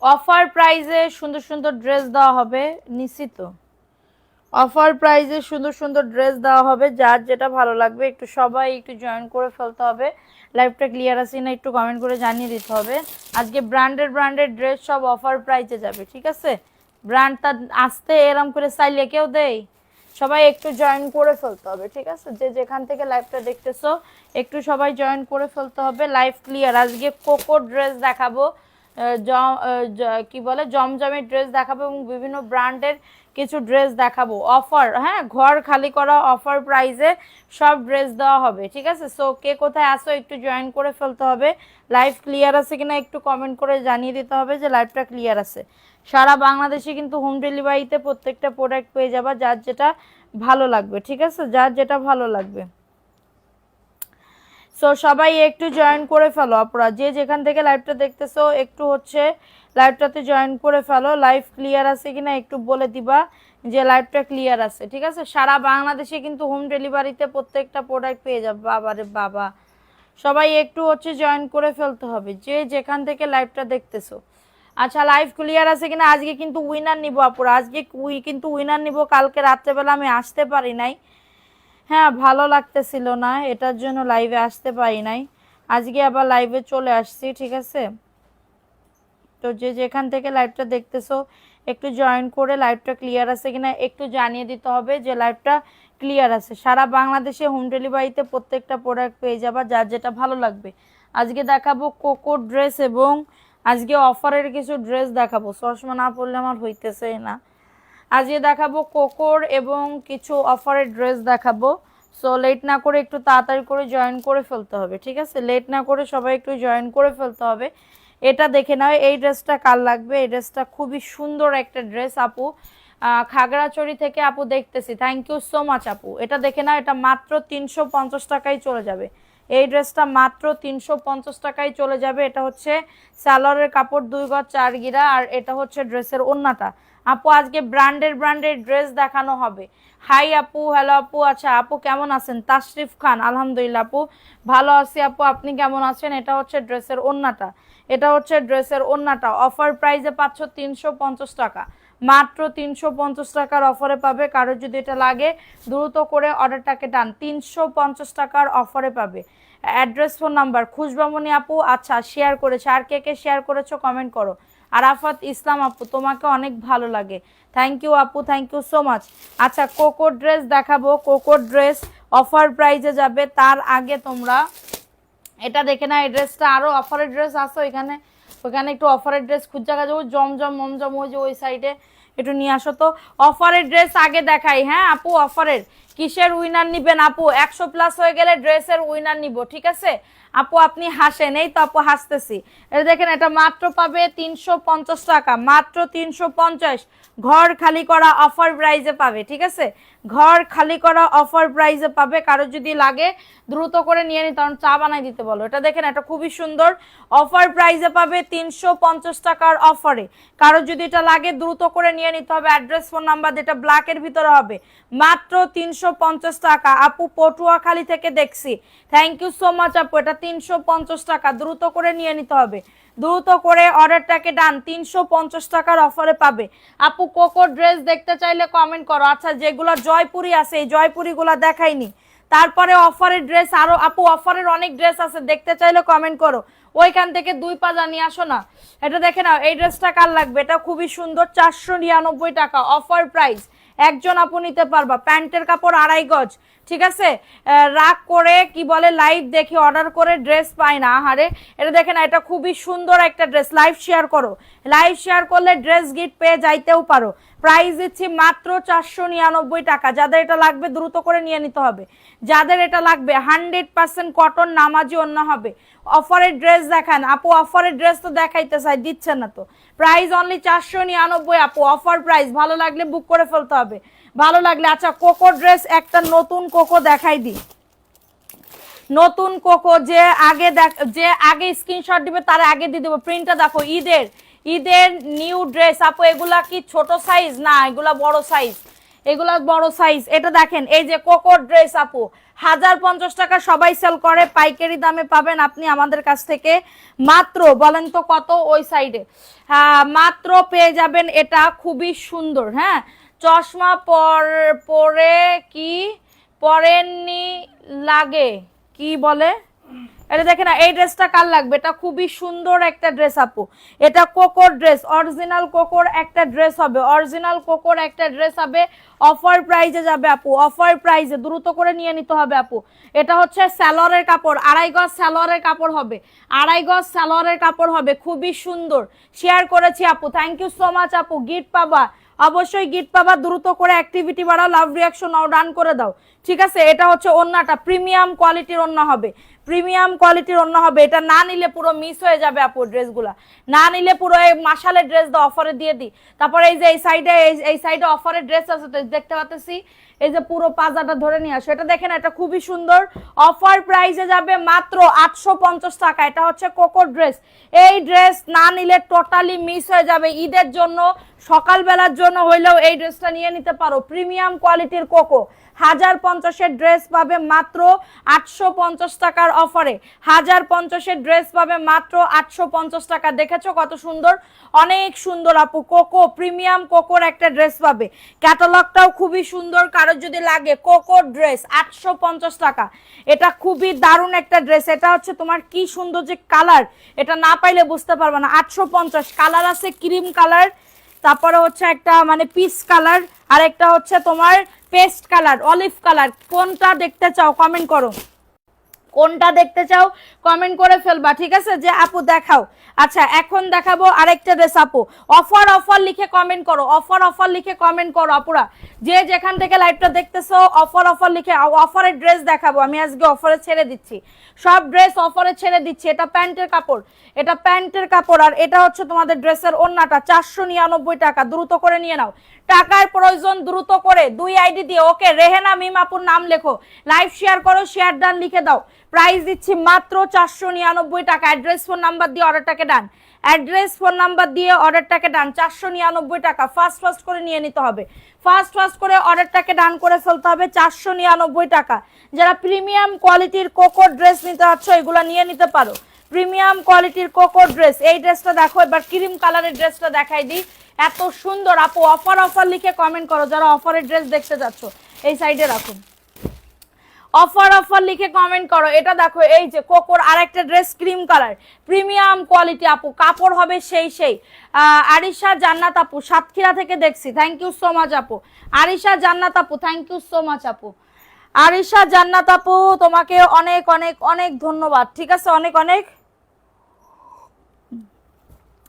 Offer প্রাইজে সুন্দর সুন্দর ড্রেস দেওয়া হবে, নিশ্চিত। অফার প্রাইজে সুন্দর সুন্দর ড্রেস দেওয়া হবে, যার যেটা ভালো লাগবে একটু সবাই একটু জয়েন করে ফেলতে হবে। লাইভটা ক্লিয়ার আছে না একটু কমেন্ট করে জানিয়ে দিতে হবে। আজকে ব্র্যান্ডেড ড্রেস সব অফার প্রাইজে যাবে, ঠিক আছে? ব্র্যান্ডটা আসতে এরম করে চাইলে কেউ দেয়? সবাই একটু জয়েন করে ফেলতে হবে, ঠিক আছে? যে যেখান থেকে লাইভটা দেখতেছো একটু সবাই জয়েন করে ফেলতে হবে। Live clear. আজকে কোকো ড্রেস দেখাবো, কি বলে জমজমের ড্রেস দেখাবো এবং বিভিন্ন ব্র্যান্ডের কিছু ড্রেস দেখাবো অফার। হ্যাঁ, ঘর খালি করা অফার প্রাইসে সব ড্রেস দেওয়া হবে, ঠিক আছে? সো কে কোথায় আসো একটু জয়েন করে ফেলতে হবে। লাইভ ক্লিয়ার আছে কিনা একটু কমেন্ট করে জানিয়ে দিতে হবে যে লাইভটা ক্লিয়ার আছে। সারা বাংলাদেশে কিন্তু হোম ডেলিভারিতে প্রত্যেকটা প্রোডাক্ট পেয়ে যাবা, যার যেটা ভালো লাগবে, ঠিক আছে? যার যেটা ভালো লাগবে। সো সবাই একটু জয়েন করে ফেলো আপনারা, যে যেখান থেকে লাইভটা দেখতেছো একটু হচ্ছে লাইভটাতে জয়েন করে ফেলো। লাইভ ক্লিয়ার আছে কিনা একটু বলে দিবা যে লাইভটা ক্লিয়ার আছে, ঠিক আছে? সারা বাংলাদেশে কিন্তু হোম ডেলিভারিতে প্রত্যেকটা প্রোডাক্ট পেয়ে যাবে। বাবারে বাবা, সবাই একটু হচ্ছে জয়েন করে ফেলতে হবে যে যেখান থেকে লাইভটা দেখতেছো। আচ্ছা, লাইভ ক্লিয়ার আছে কিনা? আজকে কিন্তু উইনার নিব আপুরা, আজকে কিন্তু উইনার নিব। কালকে রাত্রেবেলা আমি আসতে পারি নাই, হ্যাঁ ভালো লাগতেছিল না, এটার জন্য লাইভে আসতে পারি নাই। আজকে আবার লাইভে চলে আসছি, ঠিক আছে? তো যে যেখান থেকে লাইভটা দেখতেছো একটু জয়েন করে লাইভটা ক্লিয়ার আছে কিনা একটু জানিয়ে দিতে হবে যে লাইভটা ক্লিয়ার আছে। সারা বাংলাদেশে হোম ডেলিভারিতে প্রত্যেকটা প্রোডাক্ট পেয়ে যাবা, যার যেটা ভালো লাগবে। আজকে দেখাবো কোকো ড্রেস এবং আজকে অফারের কিছু ড্রেস দেখাবো। চশমা না পড়লে আমার হইতেছে না। আজকে দেখাবো কোকোর এবং কিছু অফারের ড্রেস দেখাবো। সো লেট না করে একটু তাড়াতাড়ি করে জয়েন করে ফেলতে হবে, ঠিক আছে? লেট না করে সবাই একটু জয়েন করে ফেলতে হবে। এটা দেখে নাও, এই ড্রেসটা কার লাগবে? এই ড্রেসটা খুবই সুন্দর একটা ড্রেস আপু, খাগড়াছড়ি থেকে আপু দেখতেছি, থ্যাংক ইউ সো মাচ আপু। এটা দেখে নাও, এটা মাত্র 350 টাকায় চলে যাবে। এই ড্রেসটা মাত্র 350 টাকায় চলে যাবে। এটা হচ্ছে সালোয়ারের কাপড় 2 গজ 4 গিরা, আর এটা হচ্ছে ড্রেসের ওড়নাটা। আপু আজকে ব্র্যান্ডের ড্রেস দেখানো হবে। হাই আপু, হ্যালো আপু। আচ্ছা আপু কেমন আছেন? তাশরিফ খান, আলহামদুলিল্লাহ আপু ভালো আছি আপু, আপনি কেমন আছেন? এটা হচ্ছে ড্রেসের ওড়নাটা, এটা হচ্ছে ড্রেসের ওড়নাটা। অফার প্রাইসে পাচ্ছ 350 টাকা, মাত্র 350 টাকার অফারে পাবে। কারোর যদি এটা লাগে দ্রুত করে অর্ডারটাকে ডান, 350 টাকার অফারে পাবে। অ্যাড্রেস ফোন নাম্বার খুশবামনি আপু, আচ্ছা শেয়ার করেছে। আর কে কে শেয়ার করেছো কমেন্ট করো। আরাফাত ইসলাম আপু, তোমাকে অনেক ভালো লাগে, থ্যাংক ইউ আপু, থ্যাংক ইউ সো মাচ। আচ্ছা কোকো ড্রেস দেখাবো, কোকো ড্রেস অফার প্রাইজে যাবে। তার আগে তোমরা এটা দেখে না, এই ড্রেসটা আরো অফারের ড্রেস আছে ওইখানে, ওইখানে একটু অফারের ড্রেস খুঁজে যাবো। জমজম মমজম ওই যে ওই সাইডে একটু নিয়ে আসো তো। অফারের ড্রেস আগে দেখাই। হ্যাঁ আপু, অফারের কিসের উইনার নিবেন আপু? 100+ হয়ে গেলে ড্রেসের উইনার নিব, ঠিক আছে? আপু আপনি হাসেন, এই তো আপু হাসতেছি। এটা দেখেন, এটা মাত্র পাবে 350 টাকা, মাত্র 350। ঘর খালি করা অফার প্রাইজে পাবে, ঠিক আছে? ঘর খালি করা অফার প্রাইজে পাবে। কারো যদি লাগে দ্রুত করে নিয়ে নিতে, কারণ চা বানাই দিতে বলো। এটা দেখেন, এটা খুবই সুন্দর অফার প্রাইজে পাবে 350 টাকার অফারে। কারো যদি এটা লাগে দ্রুত করে নিয়ে নিতে হবে। অ্যাড্রেস ফোন নাম্বার যেটা ব্ল্যাকের ভিতরে হবে, মাত্র 350 টাকা। আপু পটুয়াখালী থেকে দেখছি, থ্যাংক ইউ সো মাচ আপু। এটা 350 টাকা, দ্রুত করে নিয়ে নিতে হবে, দ্রুত করে অর্ডারটাকে ডান। 350 টাকার অফারে পাবে। আপু কোকো ড্রেস দেখতে চাইলে কমেন্ট করো। আচ্ছা যেগুলো জয়পুরি আছে, এই জয়পুরিগুলো দেখাইনি। তারপরে অফারের ড্রেস আরো আপু, অফারের অনেক ড্রেস আছে, দেখতে চাইলে কমেন্ট করো। ওইখান থেকে 2 পাজা নিয়ে আসো না। এটা দেখে নাও, এই ড্রেসটা কার লাগবে? এটা খুবই সুন্দর, 499 টাকা অফার প্রাইস। একজন আপু নিতে পারবা। প্যান্টের কাপড় 2.5 গজ, ঠিক আছে? রাগ করে কি বলে লাইভ দেখে অর্ডার করে ড্রেস পায় না, আহারে। এটা দেখে না, এটা খুবই সুন্দর একটা ড্রেস। লাইভ শেয়ার করো, লাইভ শেয়ার করলে ড্রেস গিফট পেয়ে যাইতেও পারো। প্রাইস দিচ্ছি মাত্র 499 টাকা। যাদের এটা লাগবে দ্রুত করে নিয়ে নিতে হবে। যাদের এটা লাগবে 100% কটন নামাজি ওন্না হবে। অফারের ড্রেস দেখান আপু, অফারের ড্রেস তো দেখাইতে চাই, দিচ্ছেন না তো। প্রাইস অনলি 499 আপু, অফার প্রাইস। ভালো লাগলে বুক করে ফেলতে হবে, ভালো লাগলে। আচ্ছা কোকো ড্রেস একটা নতুন কোকো দেখাই দিই, নতুন কোকো। যে আগে স্ক্রিনশট দিবে তার আগে দিয়ে দেবো। প্রিন্টটা দেখো, ঈদের নিউ ড্রেস আপু। এগুলা কি ছোট সাইজ? না, এগুলা বড় সাইজ, এগুলা বড় সাইজ। এটা দেখেন এই যে কোকো ড্রেস আপু 1050 টাকা সবাই সেল করে, পাইকারি দামে পাবেন আপনি আমাদের কাছ থেকে মাত্র, বলেন তো কত ওই সাইডে, হ্যাঁ মাত্র পেয়ে যাবেন এটা, খুবই সুন্দর। হ্যাঁ চশমা পরে কি পরেননি লাগে কি বলে, এটা দেখে না, এই ড্রেসটা কার লাগবে, এটা খুবই সুন্দর একটা ড্রেস আপু, এটা কোকোর ড্রেস, অরিজিনাল কোকোর একটা ড্রেস হবে, অরিজিনাল কোকোর একটা ড্রেস হবে, অফার প্রাইজে যাবে আপু, অফার প্রাইজে দ্রুত করে নিয়ে নিতে হবে আপু। এটা হচ্ছে সালোয়ারের কাপড়, 2.5 গজ সালোয়ারের কাপড় হবে, 2.5 গজ সালোয়ারের কাপড় হবে, খুবই সুন্দর। শেয়ার করেছি আপু, থ্যাংক ইউ সো মাচ আপু। গিফট পাবা, অবশ্যই গিফট পাবা, দ্রুত করে অ্যাক্টিভিটি বাড়াও, লাভ রিয়াকশন নাও, ডান করে দাও, ঠিক আছে। এটা হচ্ছে ওন্নাটা, প্রিমিয়াম কোয়ালিটির ওন্না হবে, প্রিমিয়াম কোয়ালিটির ওন্না হবে, এটা না নিলে পুরো মিস হয়ে যাবে আপু, ড্রেসগুলা না নিলে পুরো এই মাশালের ড্রেস দাও, অফারে দিয়ে দিই। তারপরে এই যে এই সাইডে অফারের ড্রেস আছে তো দেখতে পাচ্ছি, এই যে পুরো পাজাটা ধরে নিয়ে আসো, এটা দেখেন এটা খুবই সুন্দর, অফার প্রাইসে যাবে মাত্র 850 টাকা। এটা হচ্ছে কোকো ড্রেস, এই ড্রেস না নিলে টোটালি মিস হয়ে যাবে। ঈদের জন্য সকালবেলার জন্য হইলেও এই ড্রেসটা নিয়ে নিতে পারো, প্রিমিয়াম কোয়ালিটির কোকো 1050 ড্রেস পাবে মাত্র 850 টাকার অফারে, 1050 ড্রেস পাবে মাত্র 850 টাকা। দেখেছো কত সুন্দর, অনেক সুন্দর আপু, কোকো প্রিমিয়াম কোকোর একটা ড্রেস পাবে, ক্যাটালগটাও খুবই সুন্দর, কারোর যদি লাগে কোকো ড্রেস 850 টাকা। এটা খুবই দারুণ একটা ড্রেস, এটা হচ্ছে তোমার কি সুন্দর যে কালার, এটা না পাইলে বুঝতে পারবে না। 850 কালার আছে, ক্রিম কালার, তারপরে হচ্ছে একটা মানে পিচ কালার, আর একটা হচ্ছে তোমার পেস্ট কালার, অলিভ কালার, কোনটা দেখতে চাও কমেন্ট করো, কোনটা দেখতে চাও কমেন্ট করে ফেলবা, ঠিক আছে, যে আপু দেখাও। আচ্ছা এখন দেখাবো আরেকটা ড্রেস আপু, অফার লিখে কমেন্ট করো, অফার লিখে কমেন্ট করো আপুরা, যে যেখান থেকে লাইভটা দেখতেছো অফার লিখে, অফারের ড্রেস দেখাবো আমি আজকে, অফারে ছেড়ে দিচ্ছি সব ড্রেস, অফারে ছেড়ে দিচ্ছি। এটা প্যান্টের কাপড়, এটা প্যান্টের কাপড়, আর এটা হচ্ছে তোমাদের ড্রেসের ওন্নাটা 499 টাকা, দ্রুত করে নিয়ে নাও, টাকার প্রয়োজন দ্রুত করে, 2 আইডি দিয়ে ওকে রেহেনা মিম আপুর নাম লেখো, লাইভ শেয়ার করো, শেয়ার ডান লিখে দাও, প্রাইস দিচ্ছি মাত্র 499 টাকা। অ্যাড্রেস ফোন নাম্বার দিয়ে অর্ডারটাকে ডান, অ্যাড্রেস ফোন নাম্বার দিয়ে অর্ডারটাকে ডান, 499 টাকা। ফাস্ট করে নিয়ে নিতে হবে, ফাস্ট করে অর্ডারটাকে ডান করে ফেলতে হবে, 499 টাকা। যারা প্রিমিয়াম কোয়ালিটির কোকো ড্রেস নিতে চাচ্ছ এগুলো নিয়ে নিতে পারো, প্রিমিয়াম কোয়ালিটির কোকো ড্রেস। এই ড্রেসটা দেখো, এবার ক্রিম কালারের ড্রেসটা দেখাই দিই, এত সুন্দর আপু। অফার লিখে কমেন্ট করো যারা অফারের ড্রেস দেখতে যাচ্ছ, এই সাইডে রাখুন, অফার লিখে কমেন্ট করো। এটা দেখো এই যে কোকোর আরেকটা dress, cream colour, premium quality আপু, কাপড় হবে সেই আরিশা জান্নাত আপু সাতক্ষীরা থেকে দেখছি, থ্যাংক ইউ সো মাচ আপু। আরিশা জান্নাত আপু থ্যাংক ইউ সো মাচ আপু, আরিশা জান্নাত আপু তোমাকে অনেক অনেক অনেক ধন্যবাদ, ঠিক আছে, অনেক অনেক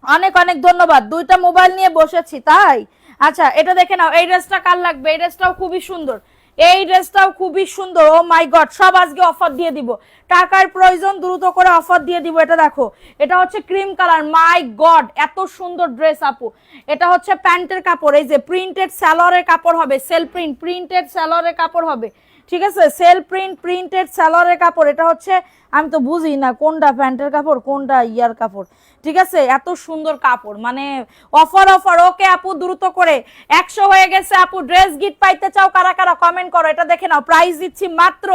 অনেক অনেক ধন্যবাদ। দুইটা মোবাইল নিয়ে বসেছি তাই। আচ্ছা এটা দেখে নাও, এই ড্রেসটা কার লাগবে, এই ড্রেসটাও খুবই সুন্দর, এই ড্রেসটাও খুবই সুন্দর। ও মাই গড, সব আজকে অফার দিয়ে দিব, টাকার প্রয়োজন দ্রুত করে অফার দিয়ে দিব। এটা দেখো, এটা হচ্ছে ক্রিম কালার, মাই গড এত সুন্দর ড্রেস আপু। এটা হচ্ছে প্যান্টের কাপড়, এই যে প্রিন্টেড সালোয়ারের কাপড় হবে, সেল প্রিন্টেড সালোয়ারের কাপড় হবে, ঠিক আছে, সেল প্রিন্টেড সালোয়ারের কাপড়। এটা হচ্ছে আমি তো বুঝি না কোনটা প্যান্টের কাপড় কোনটা ইয়ার কাপড়, ঠিক আছে, এত সুন্দর কাপড়, মানে অফার ওকে আপু দ্রুত করে 100 হয়ে গেছে আপু। ড্রেস গিফট পাইতে চাও কারা কারা কমেন্ট করো, এটা দেখে নাও, প্রাইস দিচ্ছি মাত্র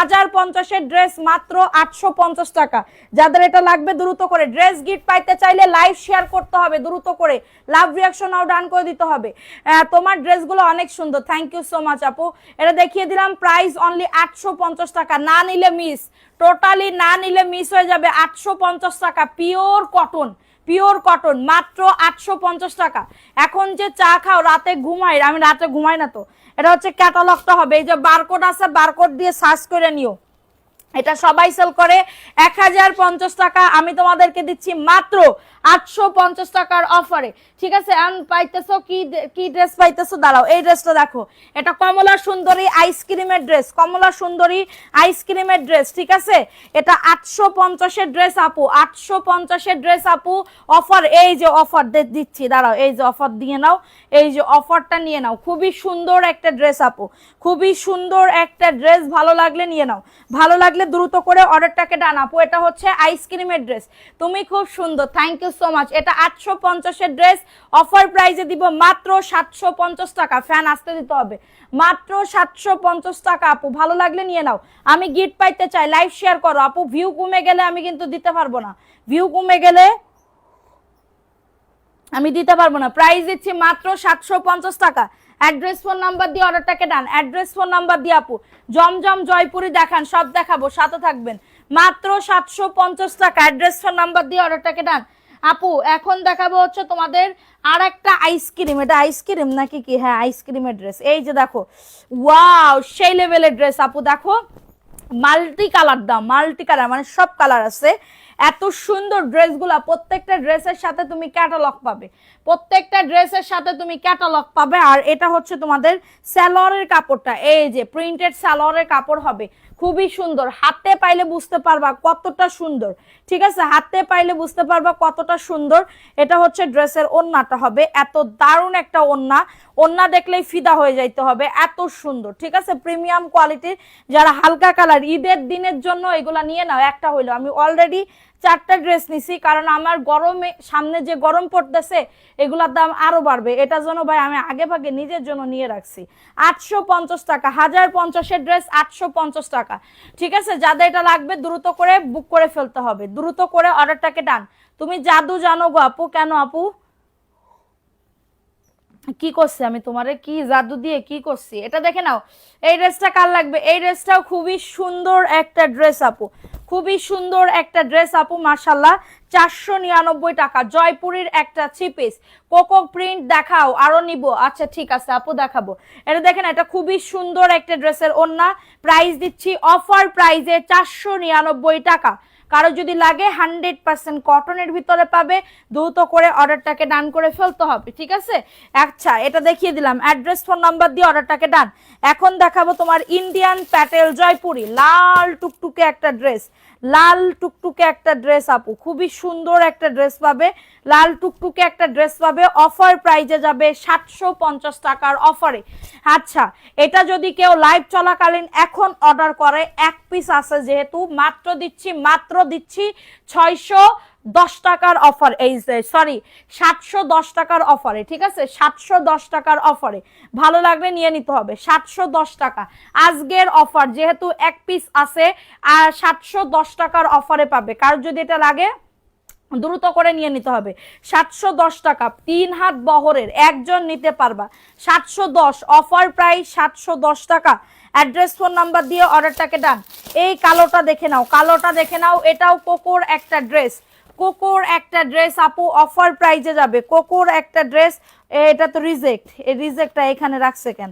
1050 ড্রেস মাত্র 850 টাকা। যাদের এটা লাগবে দ্রুত করে, ড্রেস গিফট পাইতে চাইলে লাইভ শেয়ার করতে হবে, দ্রুত করে লাভ রিয়াকশন আও ডান করে দিতে হবে। তোমার ড্রেসগুলো অনেক সুন্দর, থ্যাংক ইউ সো মাচ আপু। এটা দেখিয়ে দিলাম, প্রাইস অনলি 850 টাকা, না নিলে মিস, টোটালি না নিলে মিস হয়ে যাবে। 850 টাকা, পিওর কটন মাত্র 850 টাকা। এখন যে চা খাও রাতে ঘুমাই, আমি রাতে ঘুমাই না তো, এটা হচ্ছে ক্যাটালগটা হবে, এই যে বারকোড আছে, বারকোড দিয়ে সার্চ করে নিও, এটা সবাই সেল করে 1050 টাকা, আমি তোমাদেরকে দিচ্ছি মাত্র 850 টাকার অফারে, ঠিক আছে। পাইতেছো কি ড্রেস পাইতেছো, দাঁড়াও, এই ড্রেসটা দেখো, এটা কমলা সুন্দরী আইসক্রিমের ড্রেস, কমলা সুন্দরী আইসক্রিমের ড্রেস, ঠিক আছে। এটা 850 ড্রেস আপু, 850 ড্রেস আপু, অফার, এই যে অফার দিচ্ছি, দাঁড়াও, এই যে অফার দিয়ে নাও, এই যে অফারটা নিয়ে নাও, খুবই সুন্দর একটা ড্রেস আপু, খুবই সুন্দর একটা ড্রেস, ভালো লাগলে নিয়ে নাও, ভালো লাগলে লাগলে দ্রুত করে অর্ডারটাকে ডান আপু। এটা হচ্ছে আইসক্রিমের ড্রেস, তুমি খুব সুন্দর, থ্যাংক ইউ সো মাচ। এটা 850-এর ড্রেস, অফার প্রাইসে দিব মাত্র 750 টাকা। ফ্যান আসতে দিতে হবে, মাত্র 750 টাকা আপু। ভালো লাগলে নিয়ে নাও। আমি গিফট পাইতে চাই, লাইভ শেয়ার করো আপু। ভিউ কমে গেলে আমি কিন্তু দিতে পারবো না, ভিউ কমে গেলে আমি দিতে পারবো না। প্রাইস দিচ্ছি মাত্র 750 টাকা। অ্যাড্রেস ফোন নাম্বার দিয়ে অর্ডারটাকে ডান, অ্যাড্রেস ফোন নাম্বার দিয়ে আপু। জমজম জয়পুরি দেখান, সব দেখাবো, সাথে থাকবেন। মাত্র 750 টাকা, অ্যাড্রেস ফোন নাম্বার দিয়ে অর্ডারটাকে ডান আপু। এখন দেখাবো হচ্ছে তোমাদের আর একটা আইসক্রিম। এটা আইসক্রিম নাকি কি? হ্যাঁ আইসক্রিমের ড্রেস। এই যে দেখো, ওয়াও সেই লেভেলের ড্রেস আপু। দেখো মাল্টি কালার দাম, মাল্টি কালার মানে সব কালার আছে। এত সুন্দর ড্রেসগুলা, প্রত্যেকটা ড্রেসের সাথে তুমি ক্যাটালগ পাবে, প্রত্যেকটা ড্রেসের সাথে তুমি ক্যাটালগ পাবে। আর এটা হচ্ছে তোমাদের সালোয়ারের কাপড়টা, এই যে প্রিন্টেড সালোয়ারের কাপড় হবে, খুবই সুন্দর। হাতে পাইলে বুঝতে পারবা কতটা সুন্দর, ঠিক আছে? হাতে পাইলে বুঝতে পারবা কতটা সুন্দর। এটা হচ্ছে ড্রেসের ওড়নাটা হবে, এত দারুণ একটা ওড়না, ওড়না দেখলেই ফিদা হয়ে যাইতে হবে, এত সুন্দর, ঠিক আছে? প্রিমিয়াম কোয়ালিটির। যারা হালকা কালার ঈদের দিনের জন্য এগুলা নিয়ে নাও। একটা হইলো, আমি অলরেডি 4টা ড্রেস নিছি, কারণ আমার গরমে সামনে যে গরম পড়তেছে এগুলার দাম আরো বাড়বে, এটার জন্য ভাই আমি আগে ভাগে নিজের জন্য নিয়ে রাখছি। 850 টাকা, 1050-এর ড্রেস 850 টাকা, ঠিক আছে? যাদের এটা লাগবে দ্রুত করে বুক করে ফেলতে হবে, দ্রুত করে অর্ডারটাকে ডান। তুমি জাদু জানো গো আপু। কেন আপু? কি করছি আমি তোমারে? কি জাদু দিয়ে কি করছি? এটা দেখে নাও, এই ড্রেসটা কার লাগবে? এই ড্রেসটাও খুবই সুন্দর একটা ড্রেস আপু, খুবই সুন্দর একটা ড্রেস আপু, মাশাল্লাহ। 499 টাকা, জয়পুরের একটা 3 পিস কোকো প্রিন্ট। দেখাও, আরো নিব। আচ্ছা ঠিক আছে আপু, দেখাবো। এটা দেখেন, এটা খুবই সুন্দর একটা ড্রেসের ওড়না। প্রাইস দিচ্ছি অফার প্রাইসে 499 টাকা। কারো যদি লাগে 100% কটনের ভিতরে পাবে, দ্রুত করে অর্ডারটাকে ডান করে ফেলতে হবে, ঠিক আছে? আচ্ছা এটা দেখিয়ে দিলাম, অ্যাড্রেস ফোন নাম্বার দিয়ে অর্ডারটাকে ডান। এখন দেখাবো তোমার ইন্ডিয়ান প্যাটেল জয়পুরি, লাল টুকটুকে একটা ড্রেস, লাল টুকটুকে একটা ড্রেস আপু, খুবই সুন্দর একটা ড্রেস পাবে, লাল টুকটুকে একটা ড্রেস পাবে। অফার প্রাইজে যাবে 750 টাকার অফারে। আচ্ছা এটা যদি কেউ লাইভ চলাকালীন এখন অর্ডার করে, এক পিস আছে যেহেতু, মাত্র দিচ্ছি 610 টাকার অফার, এই সরি 710 টাকার অফারে, ঠিক আছে? 710 টাকার অফারে, ভালো লাগলে নিয়ে নিতে হবে। 710 টাকা আজকের অফার, যেহেতু এক পিস আছে, আর 710 টাকার অফারে পাবে। কার যদি এটা লাগে দ্রুত করে নিয়ে নিতে হবে। 710 টাকা, 3 হাত বহরের, একজন নিতে পারবা। 710 অফার প্রাইস, 710 টাকা। অ্যাড্রেস ফোন নাম্বার দিয়ে অর্ডারটাকে ডান। এই কালোটা দেখে নাও, কালোটা দেখে নাও, এটাও কোকোর একটা ড্রেস, কোকোর একটা ড্রেস আপু, অফার প্রাইজে যাবে। কোকোর একটা ড্রেস, এটা তো রিজেক্ট, এই রিজেক্টটা এখানে রাখছে কেন?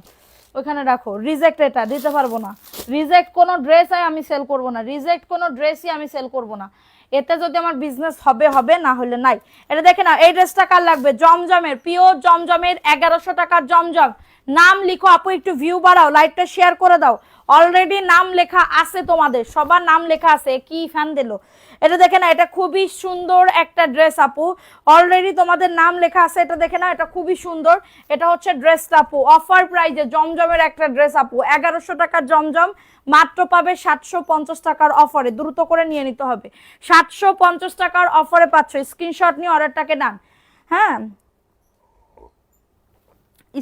ওখানে রাখো, রিজেক্ট, এটা দিতে পারবো না। রিজেক্ট কোনো ড্রেস আমি সেল করব না, রিজেক্ট কোনো ড্রেসই আমি সেল করব না। এতে যদি আমার বিজনেস হবে হবে, না হলে নাই। এটা দেখে না, এই ড্রেসটা কার লাগবে? জমজমের, পিওর জমজমের, 1100 টাকার জমজম। নাম লিখো আপু, একটু ভিউ বাড়াও, লাইভটা শেয়ার করে দাও। অলরেডি নাম লেখা আছে, তোমাদের সবার নাম লেখা আছে। কি ফ্যান দিল? এটা দেখে না, এটা খুবই সুন্দর একটা ড্রেস আপু, অলরেডি তোমাদের নাম লেখা আছে। এটা দেখে না, এটা খুবই সুন্দর। এটা হচ্ছে ড্রেসটা আপু, অফার প্রাইজে জমজমের একটা ড্রেস আপু, 1100 টাকার জমজম, মাত্র পাবে 750 টাকার অফারে। দ্রুত করে নিয়ে নিতে হবে, 750 টাকার অফারে পাচ্ছ। স্ক্রিনশট নিয়ে অর্ডারটাকে ডান। হ্যাঁ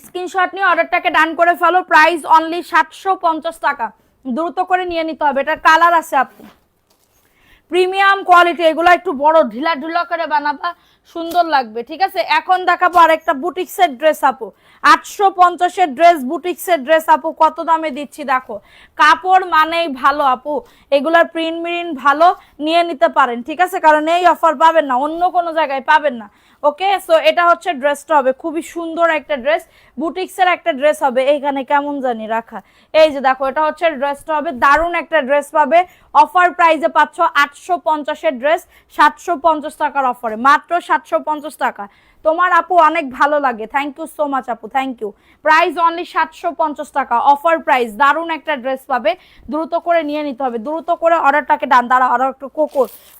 স্ক্রিনশট নিয়ে অর্ডারটাকে ডান করে ফেলো। প্রাইস অনলি 750 টাকা, দ্রুত করে নিয়ে নিতে হবে। এটার কালার আছে আপু, প্রিমিয়াম কোয়ালিটি, এগুলো একটু বড় ঢিলা ঢুলা করে বানাবা, সুন্দর লাগবে, ঠিক আছে? এখন দেখাবো আরেকটা বুটিক্সের ড্রেস আপু, 850-এর ড্রেস, বুটিক্সের ড্রেস আপু, কত দামে দিচ্ছি দেখো। কাপড় মানেই ভালো আপু, এগুলার প্রিন্ট মিরিন ভালো, নিয়ে নিতে পারেন, ঠিক আছে? কারণ এই অফার পাবেন না, অন্য কোনো জায়গায় পাবেন না। ওকে, সো এটা হচ্ছে ড্রেসটা হবে, খুবই সুন্দর একটা ড্রেস, বুটিক্সের একটা ড্রেস হবে। এইখানে কেমন জানি রাখা, এই যে দেখো, এটা হচ্ছে ড্রেসটা হবে, দারুণ একটা ড্রেস পাবে। অফার প্রাইসে পাচ্ছ 850-এর ড্রেস 750 টাকার অফারে, মাত্র 750 টাকা। তোমার আপু অনেক ভালো লাগে, থ্যাংক ইউ সো মাচ আপু, থ্যাংক ইউ। প্রাইস অনলি 750 টাকা, অফার প্রাইস, দারুণ একটা ড্রেস পাবে, দ্রুত করে নিয়ে নিতে হবে, দ্রুত করে অর্ডারটাকে ডান। দাঁড়া, আর একটু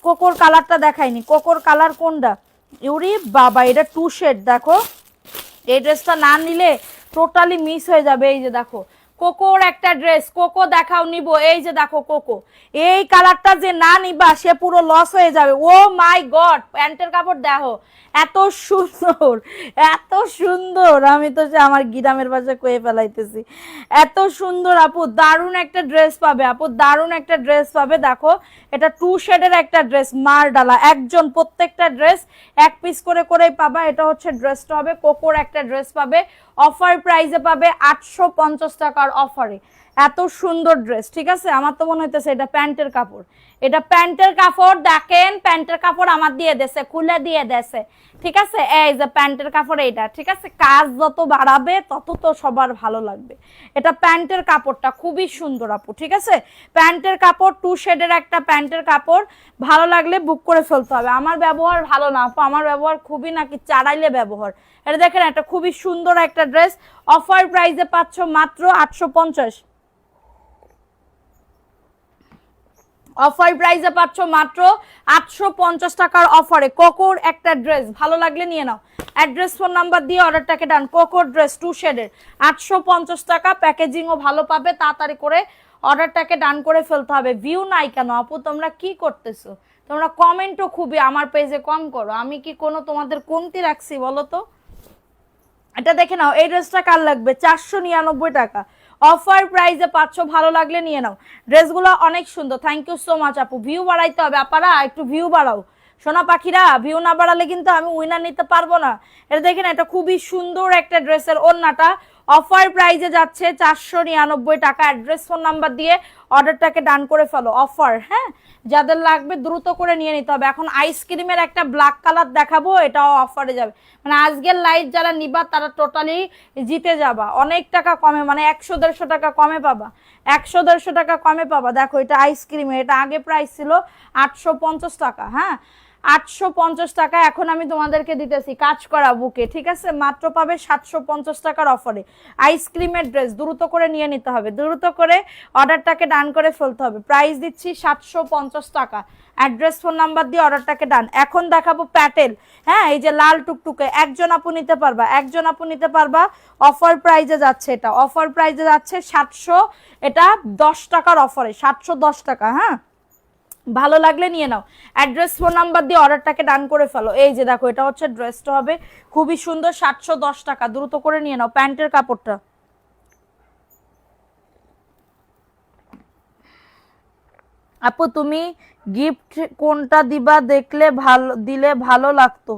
কোকোর কালারটা দেখাইনি, কোকোর কালার কোনটা? ইউরি বাবা, এটা 2 শেড। দেখো এই ড্রেসটা না নিলে টোটালি মিস হয়ে যাবে। এই যে দেখো, কোকোর একটা ড্রেস, কোকো দেখাও নিব, এই যে দেখো কোকো, এই কালারটা যে না নিবা সে পুরো লস হয়ে যাবে। ও মাই গড, প্যান্টের কাপড় দেখো এত সুন্দর, এত সুন্দর, আমি তো আমার গিরামের পাশে কয়ে ফেলাইতেছি, এত সুন্দর আপু, দারুণ একটা ড্রেস পাবে আপু, দারুণ একটা ড্রেস পাবে। দেখো এটা 2 শেডের একটা ড্রেস, মার ডালা একজন, প্রত্যেকটা ড্রেস এক পিস করে করেই পাবা। এটা হচ্ছে ড্রেসটা হবে, কোকোর একটা ড্রেস পাবে, অফার প্রাইসে পাবে 850 টাকার অফারে। এত সুন্দর ড্রেস, ঠিক আছে। আমার তো মনে হইতেছে এটা প্যান্টের কাপড়, এটা প্যান্টের কাপড়, দেখেন প্যান্টের কাপড় আমার দিয়ে দেছে, খুলে দিয়ে দেছে, ঠিক আছে। এই যে প্যান্টের কাপড় এইটা, ঠিক আছে। কাজ যত বাড়াবে তত তো সবার ভালো লাগবে। এটা প্যান্টের কাপড়টা খুবই সুন্দর আপু, ঠিক আছে। প্যান্টের কাপড় 2 শেডের একটা প্যান্টের কাপড়, ভালো লাগলে বুক করে ফেলতে হবে। আমার ব্যবহার ভালো না আপু, আমার ব্যবহার খুবই নাকি চাড়াইলে ব্যবহার। এটা দেখেন, এটা খুবই সুন্দর একটা ড্রেস, অফার প্রাইসে পাচ্ছ মাত্র 850, অফার প্রাইসে পাচ্ছ মাত্র 850 টাকার অফারে কোকোর একটা ড্রেস। ভালো লাগলে নিয়ে নাও, অ্যাড্রেস ফোন নাম্বার দিয়ে অর্ডারটাকে ডান। কোকোর ড্রেস 2 শেডের 850 টাকা, প্যাকেজিংও ভালো পাবে। তাড়াতাড়ি করে অর্ডারটাকে ডান করে ফেলতে হবে। ভিউ নাই কেন আপু, তোমরা কি করতেছো? তোমরা কমেন্টও খুবই আমার পেজে কম করো, আমি কি কোনো তোমাদের কমতি রাখছি বলো তো? এটা দেখে নাও, এই ড্রেসটা কার লাগবে, 499 টাকা, অফার প্রাইসে পাচ্ছ, ভালো লাগলে নিয়ে নাও। ড্রেসগুলো অনেক সুন্দর, থ্যাংক ইউ সো মাচ আপু। ভিউ বাড়াইতে হবে আপনারা, একটু ভিউ বাড়াও সোনা পাখিরা, ভিউ না বাড়ালে কিন্তু আমি উইনার নিতে পারবো না। এটা দেখেন, এটা খুবই সুন্দর একটা ড্রেসের ওড়নাটা, অফার প্রাইসে যাচ্ছে 499 টাকা। অ্যাড্রেস ফোন নাম্বার দিয়ে অর্ডারটাকে ডান করে ফেলো, অফার। হ্যাঁ, যাদের লাগবে দ্রুত করে নিয়ে নিতে হবে। এখন আইসক্রিমের একটা ব্ল্যাক কালার দেখাবো, এটাও অফারে যাবে। মানে আজকের লাইভ যারা নিবা তারা টোটালি জিতে যাবা, অনেক টাকা কমে, মানে 100-150 টাকা কমে পাবা, 100-150 টাকা কমে পাবা। দেখো এটা আইসক্রিমের, এটা আগে প্রাইস ছিল 850 টাকা, হ্যাঁ 850 টাকা, এখন আমি তোমাদেরকে দিতেছি কাজ করা বুকে, ঠিক আছে, মাত্র পাবে 750 টাকার অফারে। আইসক্রিমের ড্রেস দ্রুত করে নিয়ে নিতে হবে, দ্রুত করে অর্ডারটাকে ডান করে ফেলতে হবে। প্রাইস দিচ্ছি 750 টাকা, অ্যাড্রেস ফোন নাম্বার দিয়ে অর্ডারটাকে ডান। এখন দেখাবো প্যাটেল, হ্যাঁ এই যে লাল টুকটুকে, একজন আপু নিতে পারবা, একজন আপু নিতে পারবা, অফার প্রাইজে যাচ্ছে, এটা অফার প্রাইজে যাচ্ছে 700, এটা 10 টাকার অফারে 710 টাকা। হ্যাঁ, ভালো লাগলে নিয়ে নাও, অ্যাড্রেস ফোন নাম্বার দিয়ে অর্ডারটাকে ডান করে ফেলো। এই যে দেখো, এটা হচ্ছে ড্রেসটা হবে খুবই সুন্দর, 710 টাকা, দ্রুত করে নিয়ে নাও। প্যান্টের কাপড়টা আপু তুমি গিফট কোনটা দিবা, দেখলে ভালো, দিলে ভালো লাগতো।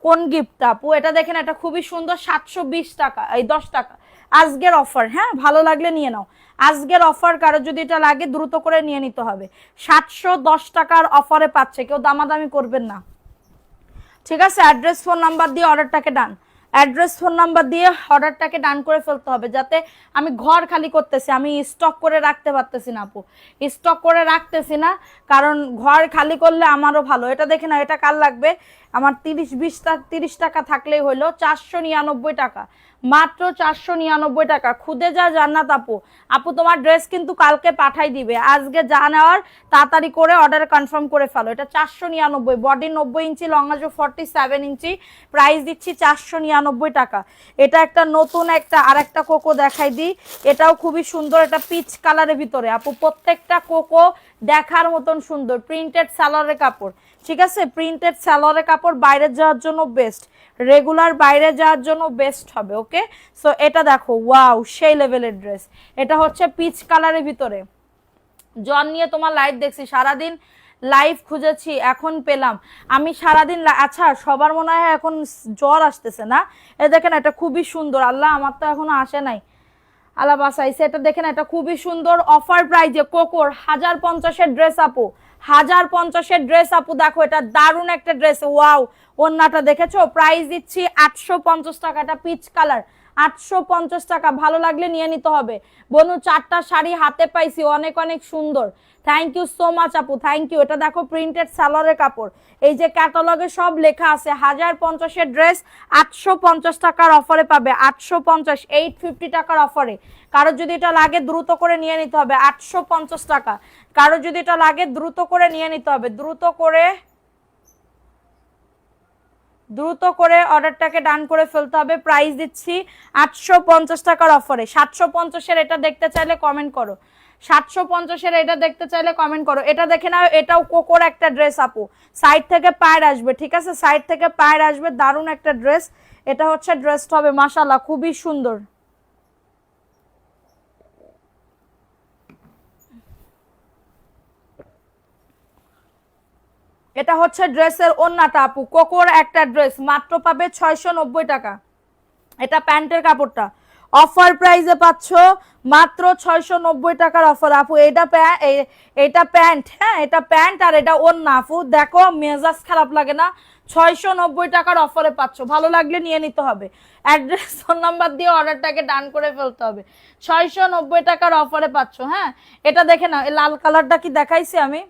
কোন গিফট আপু? এটা দেখেন, এটা খুবই সুন্দর, 720 টাকা, এই 10 টাকা আজকের অফার। হ্যাঁ, ভালো লাগলে নিয়ে নাও, আজকের অফার। কারো যদি এটা লাগে দ্রুত করে নিয়ে নিতে হবে, 710 টাকার অফারে পাচ্ছে, কেউ দামাদামি করবেন না, ঠিক আছে। অ্যাড্রেস ফোন নাম্বার দিয়ে অর্ডারটাকে ডান, অ্যাড্রেস ফোন নাম্বার দিয়ে অর্ডারটাকে ডান করে ফেলতে হবে, যাতে আমি ঘর খালি করতেছি, আমি স্টক করে রাখতে পারতেছি না আপু, স্টক করে রাখতেছি না, কারণ ঘর খালি করলে আমারও ভালো। এটা দেখে না, এটা কার লাগবে, আমার 30 টাকা থাকলেই হলো, 499 টাকা, মাত্র 499 টাকা। খুদে যা জান্নাত আপু, আপু তোমার ড্রেস কিন্তু কালকে পাঠাই দিবে, আজকে যা নেওয়ার তাড়াতাড়ি করে অর্ডার কনফার্ম করে ফেলো। এটা 499, বডি 90 ইঞ্চি, লংআজও 47 ইঞ্চি, প্রাইস দিচ্ছি 499 টাকা। এটা একটা নতুন একটা আরেকটা কোকো দেখাই দিই, এটাও খুবই সুন্দর, এটা পিচ কালারের ভিতরে আপু, প্রত্যেকটা কোকো দেখার মতন সুন্দর, প্রিন্টেড সালোয়ারের কাপড়, ঠিক আছে, প্রিন্টেড সালোয়ারের কাপড়, বাইরে যাওয়ার জন্য বেস্ট, রেগুলার বাইরে যাওয়ার জন্য বেস্ট হবে। ওকে, সো এটা দেখো, ওয়াও সেই লেভেলের ড্রেস, এটা হচ্ছে পিচ কালারের ভিতরে। জন নিয়ে তোমার লাইভ দেখছি, সারাদিন লাইভ খুঁজেছি, এখন পেলাম আমি সারাদিন। আচ্ছা, সবার মনে হয় এখন জ্বর আসতেছে না? এটা দেখেন, এটা খুবই সুন্দর, আল্লাহ আমার তো এখনো আসে নাই, আল্লাহ বাসাইছে। এটা দেখেন, এটা খুবই সুন্দর, অফার প্রাইজে কোকোর 1050-এর ড্রেস আপু, 1050-এর ড্রেস আপু। দেখো এটা দারুণ একটা ড্রেস, ওয়াও, ওন্নাটা দেখেছো, প্রাইস দিচ্ছি 850 টাকা, এটা পিচ কালার, 850 টাকা। ভালো লাগলে নিয়ে নিতে হবে বনু, 4টা শাড়ি হাতে পাইছি, অনেক অনেক সুন্দর, থ্যাংক ইউ সো মাচ আপু, থ্যাংক ইউ। এটা দেখো প্রিন্টেড সালোয়ারের কাপড়, এই যে ক্যাটালগে সব লেখা আছে, 1050-এর ড্রেস 850 টাকার অফারে পাবে, 850, 850 টাকার অফারে। কারো যদি এটা লাগে দ্রুত করে নিয়ে নিতে হবে, 850 টাকা। কারো যদি এটা লাগে দ্রুত করে নিয়ে নিতে হবে, দ্রুত করে দ্রুত করে অর্ডারটাকে ডান করে ফেলতে হবে। প্রাইস দিচ্ছি 850 টাকার অফারে। 750-এর এটা দেখতে চাইলে কমেন্ট করো, 750-এর এটা দেখতে চাইলে কমেন্ট করো। এটা দেখে নাও, এটাও কোকোর একটা ড্রেস আপু, সাইড থেকে পায়ের আসবে, ঠিক আছে, সাইড থেকে পায়ের আসবে, দারুণ একটা ড্রেস। এটা হচ্ছে ড্রেসটা হবে মাশাআল্লাহ খুবই সুন্দর। এটা হচ্ছে ড্রেসের ওন্নাটা আপু, কোকোর একটা ড্রেস, মাত্র পাবে 690 টাকা। এটা প্যান্টের কাপড়টা অফার প্রাইসে পাচ্ছ মাত্র 690 টাকার অফার আপু। এটা প্যান্ট, হ্যাঁ এটা প্যান্ট আর এটা ওন্না আপু, দেখো মেজাজ খারাপ লাগে না? 690 টাকার অফারে পাচ্ছ, ভালো লাগলে নিয়ে নিতে হবে। অ্যাড্রেস ফোন নাম্বার দিয়ে অর্ডারটাকে ডান করে ফেলতে হবে। 690 টাকার অফারে পাচ্ছ। হ্যাঁ এটা দেখে না, এই লাল কালারটা কি দেখাইছি আমি?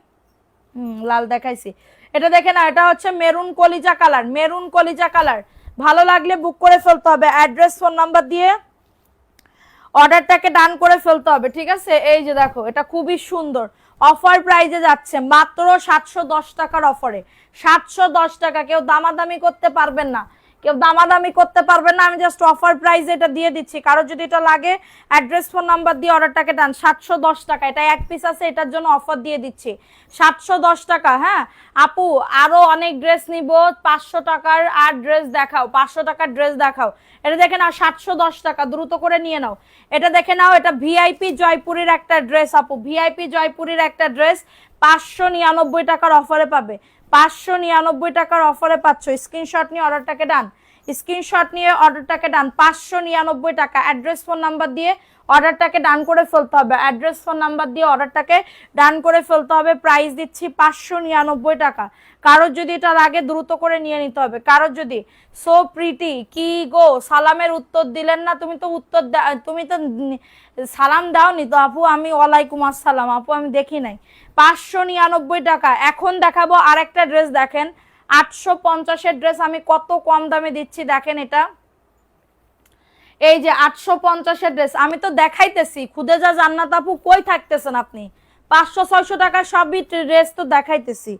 লাল দেখাইছি। এটা দেখে না, এটা হচ্ছে মেরুন কলিজা কালার, মেরুন কলিজা কালার। ভালো লাগলে বুক করে ফেলতে হবে, অ্যাড্রেস ফোন নাম্বার দিয়ে অর্ডারটাকে ডান করে ফেলতে হবে, ঠিক আছে। এই যে দেখো, এটা খুবই সুন্দর, অফার প্রাইজে যাচ্ছে মাত্র 710 টাকার অফারে। 710 টাকা, কেউ দামাদামি করতে পারবেন না, কেউ দামাদামি করতে পারবেন না, আমি জাস্ট অফার প্রাইসে এটা দিয়ে দিচ্ছি। কারো যদি এটা লাগে অ্যাড্রেস ফোন নাম্বার দিয়ে অর্ডারটাকে ডান। 710 টাকা, এটা এক পিস আছে, এটার জন্য অফার দিয়ে দিচ্ছি 710 টাকা। হ্যাঁ আপু আরো অনেক ড্রেস নিব, 500 টাকার আর ড্রেস দেখাও, 500 টাকার ড্রেস দেখাও। এটা দেখে নাও 710 টাকা, দ্রুত করে নিয়ে নাও। এটা দেখে নাও, এটা ভিআইপি জয়পুরের একটা ড্রেস আপু, ভিআইপি জয়পুরের একটা ড্রেস 599 টাকার অফারে পাবে, 599 টাকার অফারে পাচ্ছ। স্ক্রিনশট নিয়ে অর্ডারটাকে ডান, স্ক্রিনশট নিয়ে অর্ডারটাকে ডান। 599 টাকা, অ্যাড্রেস ফোন নাম্বার দিয়ে অর্ডারটাকে ডান করে ফেলতে হবে, অ্যাড্রেস ফোন নাম্বার দিয়ে অর্ডারটাকে ডান করে ফেলতে হবে। প্রাইস দিচ্ছি 599 টাকা। কারোর যদি এটা লাগে দ্রুত করে নিয়ে নিতে হবে। কারোর যদি সো প্রিটি, কি গো সালামের উত্তর দিলেন না? তুমি তো উত্তর তুমি তো সালাম দাওনি তো আপু। আমি ওয়ালাইকুম আসসালাম আপু, আমি দেখি নাই। 599 টাকা। এখন দেখাবো আরেকটা ড্রেস, দেখেন 850-এর ড্রেস আমি কত কম দামে দিচ্ছি, দেখেন এটা। এই যে 850-এর ড্রেস আমি তো দেখাইতেছি, খুদে যা জান্নাত আপু কই থাকতেছেন আপনি? 500-600 টাকার সবই ড্রেস তো দেখাইতেছি,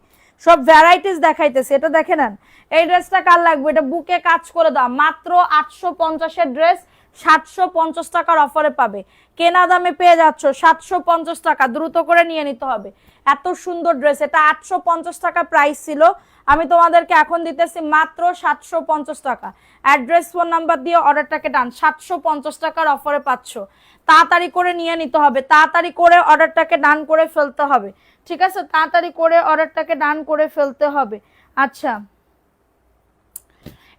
সব ভ্যারাইটিস দেখাইতেছি। এটা দেখে নেন, এই ড্রেসটা কার লাগবে? এটা বুকে কাজ করে দাও, মাত্র 850-এর ড্রেস 750 টাকার অফারে পাবে। কেনা দামে পেয়ে যাচ্ছ 750 টাকা, দ্রুত করে নিয়ে নিতে হবে। এত সুন্দর ড্রেস, এটা 850 টাকা প্রাইস ছিল, আমি তোমাদেরকে এখন দিতেছি মাত্র 750 টাকা। অ্যাড্রেস ফোন নাম্বার দিয়ে অর্ডারটাকে ডান, 750 টাকার অফারে পাচ্ছ। তাড়াতাড়ি করে নিয়ে নিতে হবে, তাড়াতাড়ি করে অর্ডারটাকে ডান করে ফেলতে হবে, ঠিক আছে, তাড়াতাড়ি করে অর্ডারটাকে ডান করে ফেলতে হবে। আচ্ছা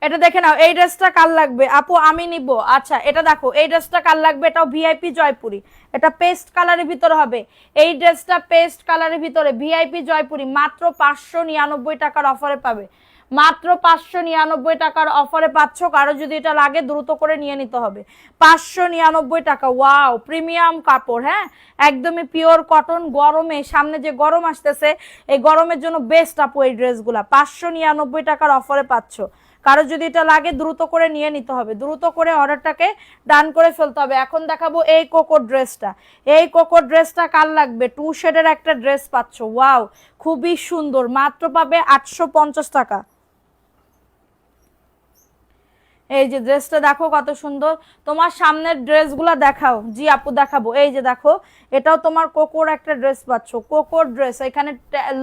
এটা দেখে নাও, এই ড্রেসটা কার লাগবে আপু? আমি নিব। আচ্ছা এটা দেখো, এই ড্রেসটা কার লাগবে? এটাও ভিআইপি জয়পুরি, এটা পেস্ট কালারের ভিতরে হবে। এই ড্রেসটা পেস্ট কালারের ভিতরে ভিআইপি জয়পুরি, মাত্র 599 টাকার অফারে পাবে, মাত্র 599 টাকার অফারে পাচ্ছ। কারো যদি এটা লাগে দ্রুত করে নিয়ে নিতে হবে। 599 টাকা, ওয়াও প্রিমিয়াম কাপড়, হ্যাঁ একদমই পিওর কটন। গরমে, সামনে যে গরম আসতেছে, এই গরমের জন্য বেস্ট আপু এই ড্রেসগুলা। 599 টাকার অফারে পাচ্ছ। কারো যদি এটা লাগে দ্রুত করে নিয়ে নিতে হবে, দ্রুত করে অর্ডারটাকে ডান করে ফেলতে হবে। এখন দেখাবো এই কোকো ড্রেসটা, এই কোকো ড্রেসটা কার লাগবে? 2 শেডের একটা ড্রেস পাচ্ছ, ওয়াও খুবই সুন্দর, মাত্র পাবে 850 টাকা। এই যে ড্রেসটা দেখো কত সুন্দর, তোমার সামনের ড্রেসগুলো দেখাও। জি আপু দেখাবো, এই যে দেখো, এটাও তোমার কোকোর একটা ড্রেস পাচ্ছ, কোকোর ড্রেস, এখানে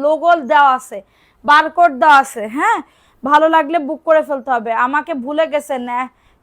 লোগো দেওয়া আছে, বারকোড দেওয়া আছে। হ্যাঁ ভালো লাগলে বুক করে ফেলতে হবে। আমাকে ভুলে গেছেন না,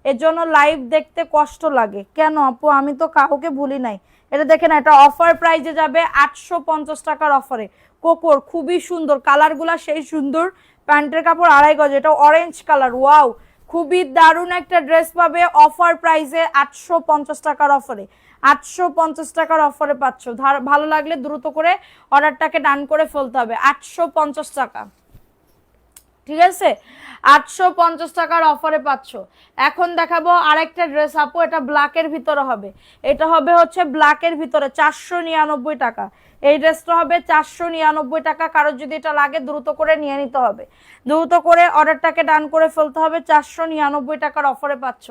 এজন্য লাইভ দেখতে কষ্ট লাগে। কেন আপু? আমি তো কাউকে ভুলি নাই। এটা দেখে না, এটা অফার প্রাইজে যাবে 850 টাকার অফারে। কোকোর খুবই সুন্দর, কালারগুলা সেই সুন্দর। প্যান্টের কাপড় 2.5 গজ, এটা অরেঞ্জ কালার, ওয়াও খুবই দারুণ একটা ড্রেস পাবে অফার প্রাইসে 850 টাকার অফারে। 850 টাকার অফারে পাচ্ছ। ভালো লাগলে দ্রুত করে অর্ডারটাকে ডান করে ফেলতে হবে। 850 টাকা, ঠিক আছে, 850 টাকার অফারে পাচ্ছ। এখন দেখাবো আরেকটা ড্রেস আপু, এটা ব্ল্যাকের ভিতরে হবে, এটা হবে হচ্ছে ব্ল্যাকের ভিতরে 499 টাকা। এই ড্রেসটা হবে 499 টাকা। কারোর যদি এটা লাগে দ্রুত করে নিয়ে নিতে হবে, দ্রুত করে অর্ডারটাকে ডান করে ফেলতে হবে। 499 টাকার অফারে পাচ্ছ,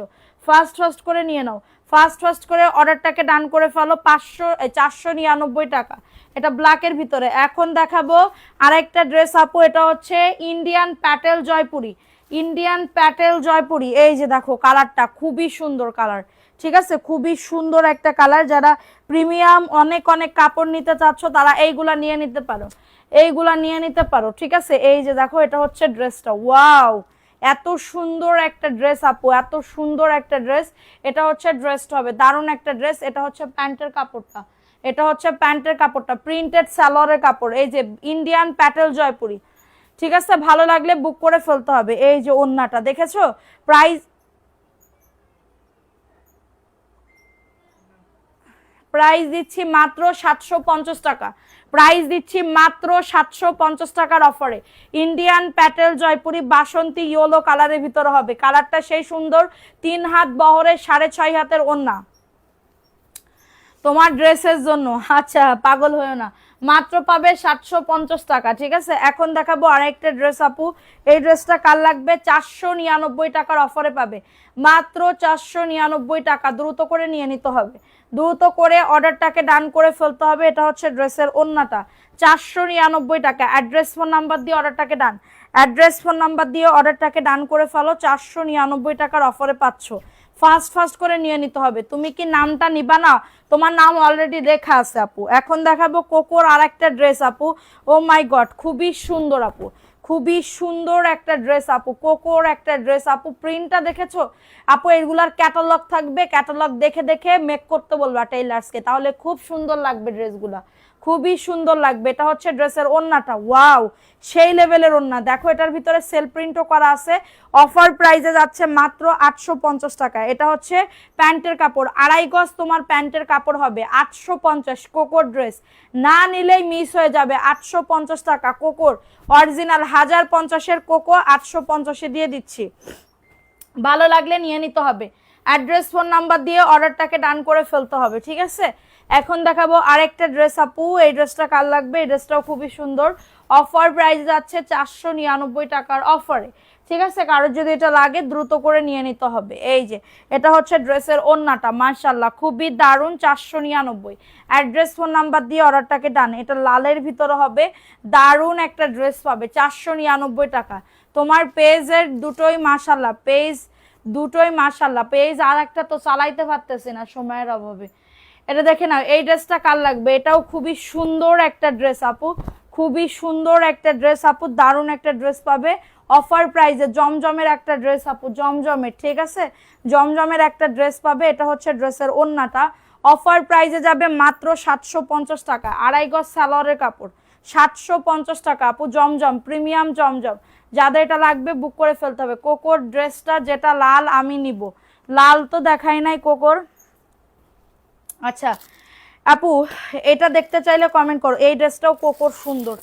ফার্স্ট করে নিয়ে নাও, ফার্স্ট করে অর্ডারটাকে ডান করে ফেলো। 499 টাকা, এটা ব্ল্যাকের ভিতরে। এখন দেখাবো আরেকটা ড্রেস আপু, এটা হচ্ছে ইন্ডিয়ান প্যাটেল জয়পুরি, ইন্ডিয়ান প্যাটেল জয়পুরি, এই যে দেখো কালারটা খুবই সুন্দর কালার, ঠিক আছে, খুবই সুন্দর একটা কালার। যারা প্রিমিয়াম অনেক অনেক কাপড় নিতে চাচ্ছ তারা এইগুলা নিয়ে নিতে পারো, এইগুলা নিয়ে নিতে পারো, ঠিক আছে। এই যে দেখো এটা হচ্ছে ড্রেসটা, ওয়াও এত সুন্দর একটা ড্রেস আপু, এত সুন্দর একটা ড্রেস। এটা হচ্ছে ড্রেসটা হবে দারুণ একটা ড্রেস। এটা হচ্ছে প্যান্টের কাপড়টা, এটা হচ্ছে প্যান্টের কাপড়টা, প্রিন্টেড সালোয়ারের কাপড়, এই যে ইন্ডিয়ান প্যাটেল জয়পুরি, ঠিক আছে। ভালো লাগলে বুক করে ফেলতে হবে। এই যে ওন্নাটা দেখেছো, প্রাইস প্রাইস দিচ্ছি মাত্র 750 টাকা, প্রাইস দিচ্ছি মাত্র 750 টাকার অফারে। ইন্ডিয়ান প্যাটেল জয়পুরি বাসন্তী ইয়েলো কালারের ভিতরে হবে, কালারটা সেই সুন্দর, 3 হাত বহরের 6.5 হাতের ওন্না তোমার ড্রেসের জন্য। আচ্ছা পাগল হয়েও না, মাত্র পাবে 750 টাকা, ঠিক আছে। এখন দেখাবো আরেকটা ড্রেস আপু, এই ড্রেসটা কার লাগবে, 499 টাকার অফারে পাবে, মাত্র 499 টাকা। দ্রুত করে নিয়ে নিতে হবে, দ্রুত করে অর্ডারটাকে ডান করে ফেলতে হবে। এটা হচ্ছে ড্রেসের ওন্নাটা, 499 টাকা। অ্যাড্রেস ফোন নাম্বার দিয়ে অর্ডারটাকে ডান, অ্যাড্রেস ফোন নাম্বার দিয়ে অর্ডারটাকে ডান করে ফেলো, 499 টাকার অফারে পাচ্ছ। ফাস্ট ফাস্ট করে নিয়ে নিতে হবে। তুমি কি নামটা নিবা না, তোমার নাম অলরেডি লেখা আছে আপু। এখন দেখাবো কোকোর আর একটা ড্রেস আপু, ও মাই গড খুবই সুন্দর আপু, খুবই সুন্দর একটা ড্রেস আপু, কোকোর একটা ড্রেস আপু। প্রিন্টটা দেখেছো আপু, এগুলার ক্যাটালগ থাকবে, ক্যাটালগ দেখে দেখে মেক করতে বলবা টেইলার্সকে, তাহলে খুব সুন্দর লাগবে ড্রেসগুলা, খুবই সুন্দর লাগবে। এটা হচ্ছে ড্রেসের ওন্নাটা, ওয়াও সেই লেভেলের ওন্না। দেখো এটার ভিতরে সেল প্রিন্টও করা আছে। অফার প্রাইসে যাচ্ছে মাত্র 850 টাকা। এটা হচ্ছে প্যান্টের কাপড়, 2.5 গজ তোমার প্যান্টের কাপড় হবে, 850। কোকোর ড্রেস না নিলেই মিস হয়ে যাবে, 850 টাকা কোকোর অরিজিনাল 1050-এর কোকো 850-এ দিয়ে দিচ্ছি। ভালো লাগলে নিয়ে নিতে হবে, অ্যাড্রেস ফোন নাম্বার দিয়ে অর্ডারটাকে ডান করে ফেলতে হবে, ঠিক আছে। এখন দেখাবো আরেকটা ড্রেস আপু, এই ড্রেসটা কার লাগবে, এই ড্রেসটাও খুবই সুন্দর। অফার প্রাইস যাচ্ছে 499 টাকার অফারে, ঠিক আছে। কারোর যদি এটা লাগে দ্রুত করে নিয়ে নিতে হবে। এই যে এটা হচ্ছে ড্রেসের ওন্নাটা, মাশাআল্লাহ খুবই দারুণ, 499। অ্যাড্রেস ফোন নাম্বার দিয়ে অর্ডারটাকে ডান। এটা লালের ভিতরে হবে, দারুণ একটা ড্রেস পাবে 499 টাকা। তোমার পেজের দুটোই মাশাআল্লাহ, পেজ দুটোই মাশাআল্লাহ, পেজ আর একটা তো চালাইতে পারতেছি না সময়ের অভাবে। এটা দেখে নাও, এই ড্রেসটা কার লাগবে, এটাও খুবই সুন্দর একটা ড্রেস আপু, খুবই সুন্দর একটা ড্রেস আপু, দারুণ একটা ড্রেস পাবে অফার প্রাইসে। জমজমের একটা ড্রেস আপু, জমজমের, ঠিক আছে, জমজমের একটা ড্রেস পাবে। এটা হচ্ছে ড্রেসের ওন্নাটা, অফার প্রাইসে যাবে মাত্র 750 টাকা। 2.5 গজ সালোয়ারের কাপড়, 750 টাকা আপু, জমজম প্রিমিয়াম জমজম। যাদের এটা লাগবে বুক করে ফেলতে হবে। কোকোর ড্রেসটা যেটা লাল আমি নিব, লাল তো দেখাই নাই কোকোর। আচ্ছা আপু এটা দেখতে চাইলে কমেন্ট করো। এই ড্রেসটাও কোকোর সুন্দর,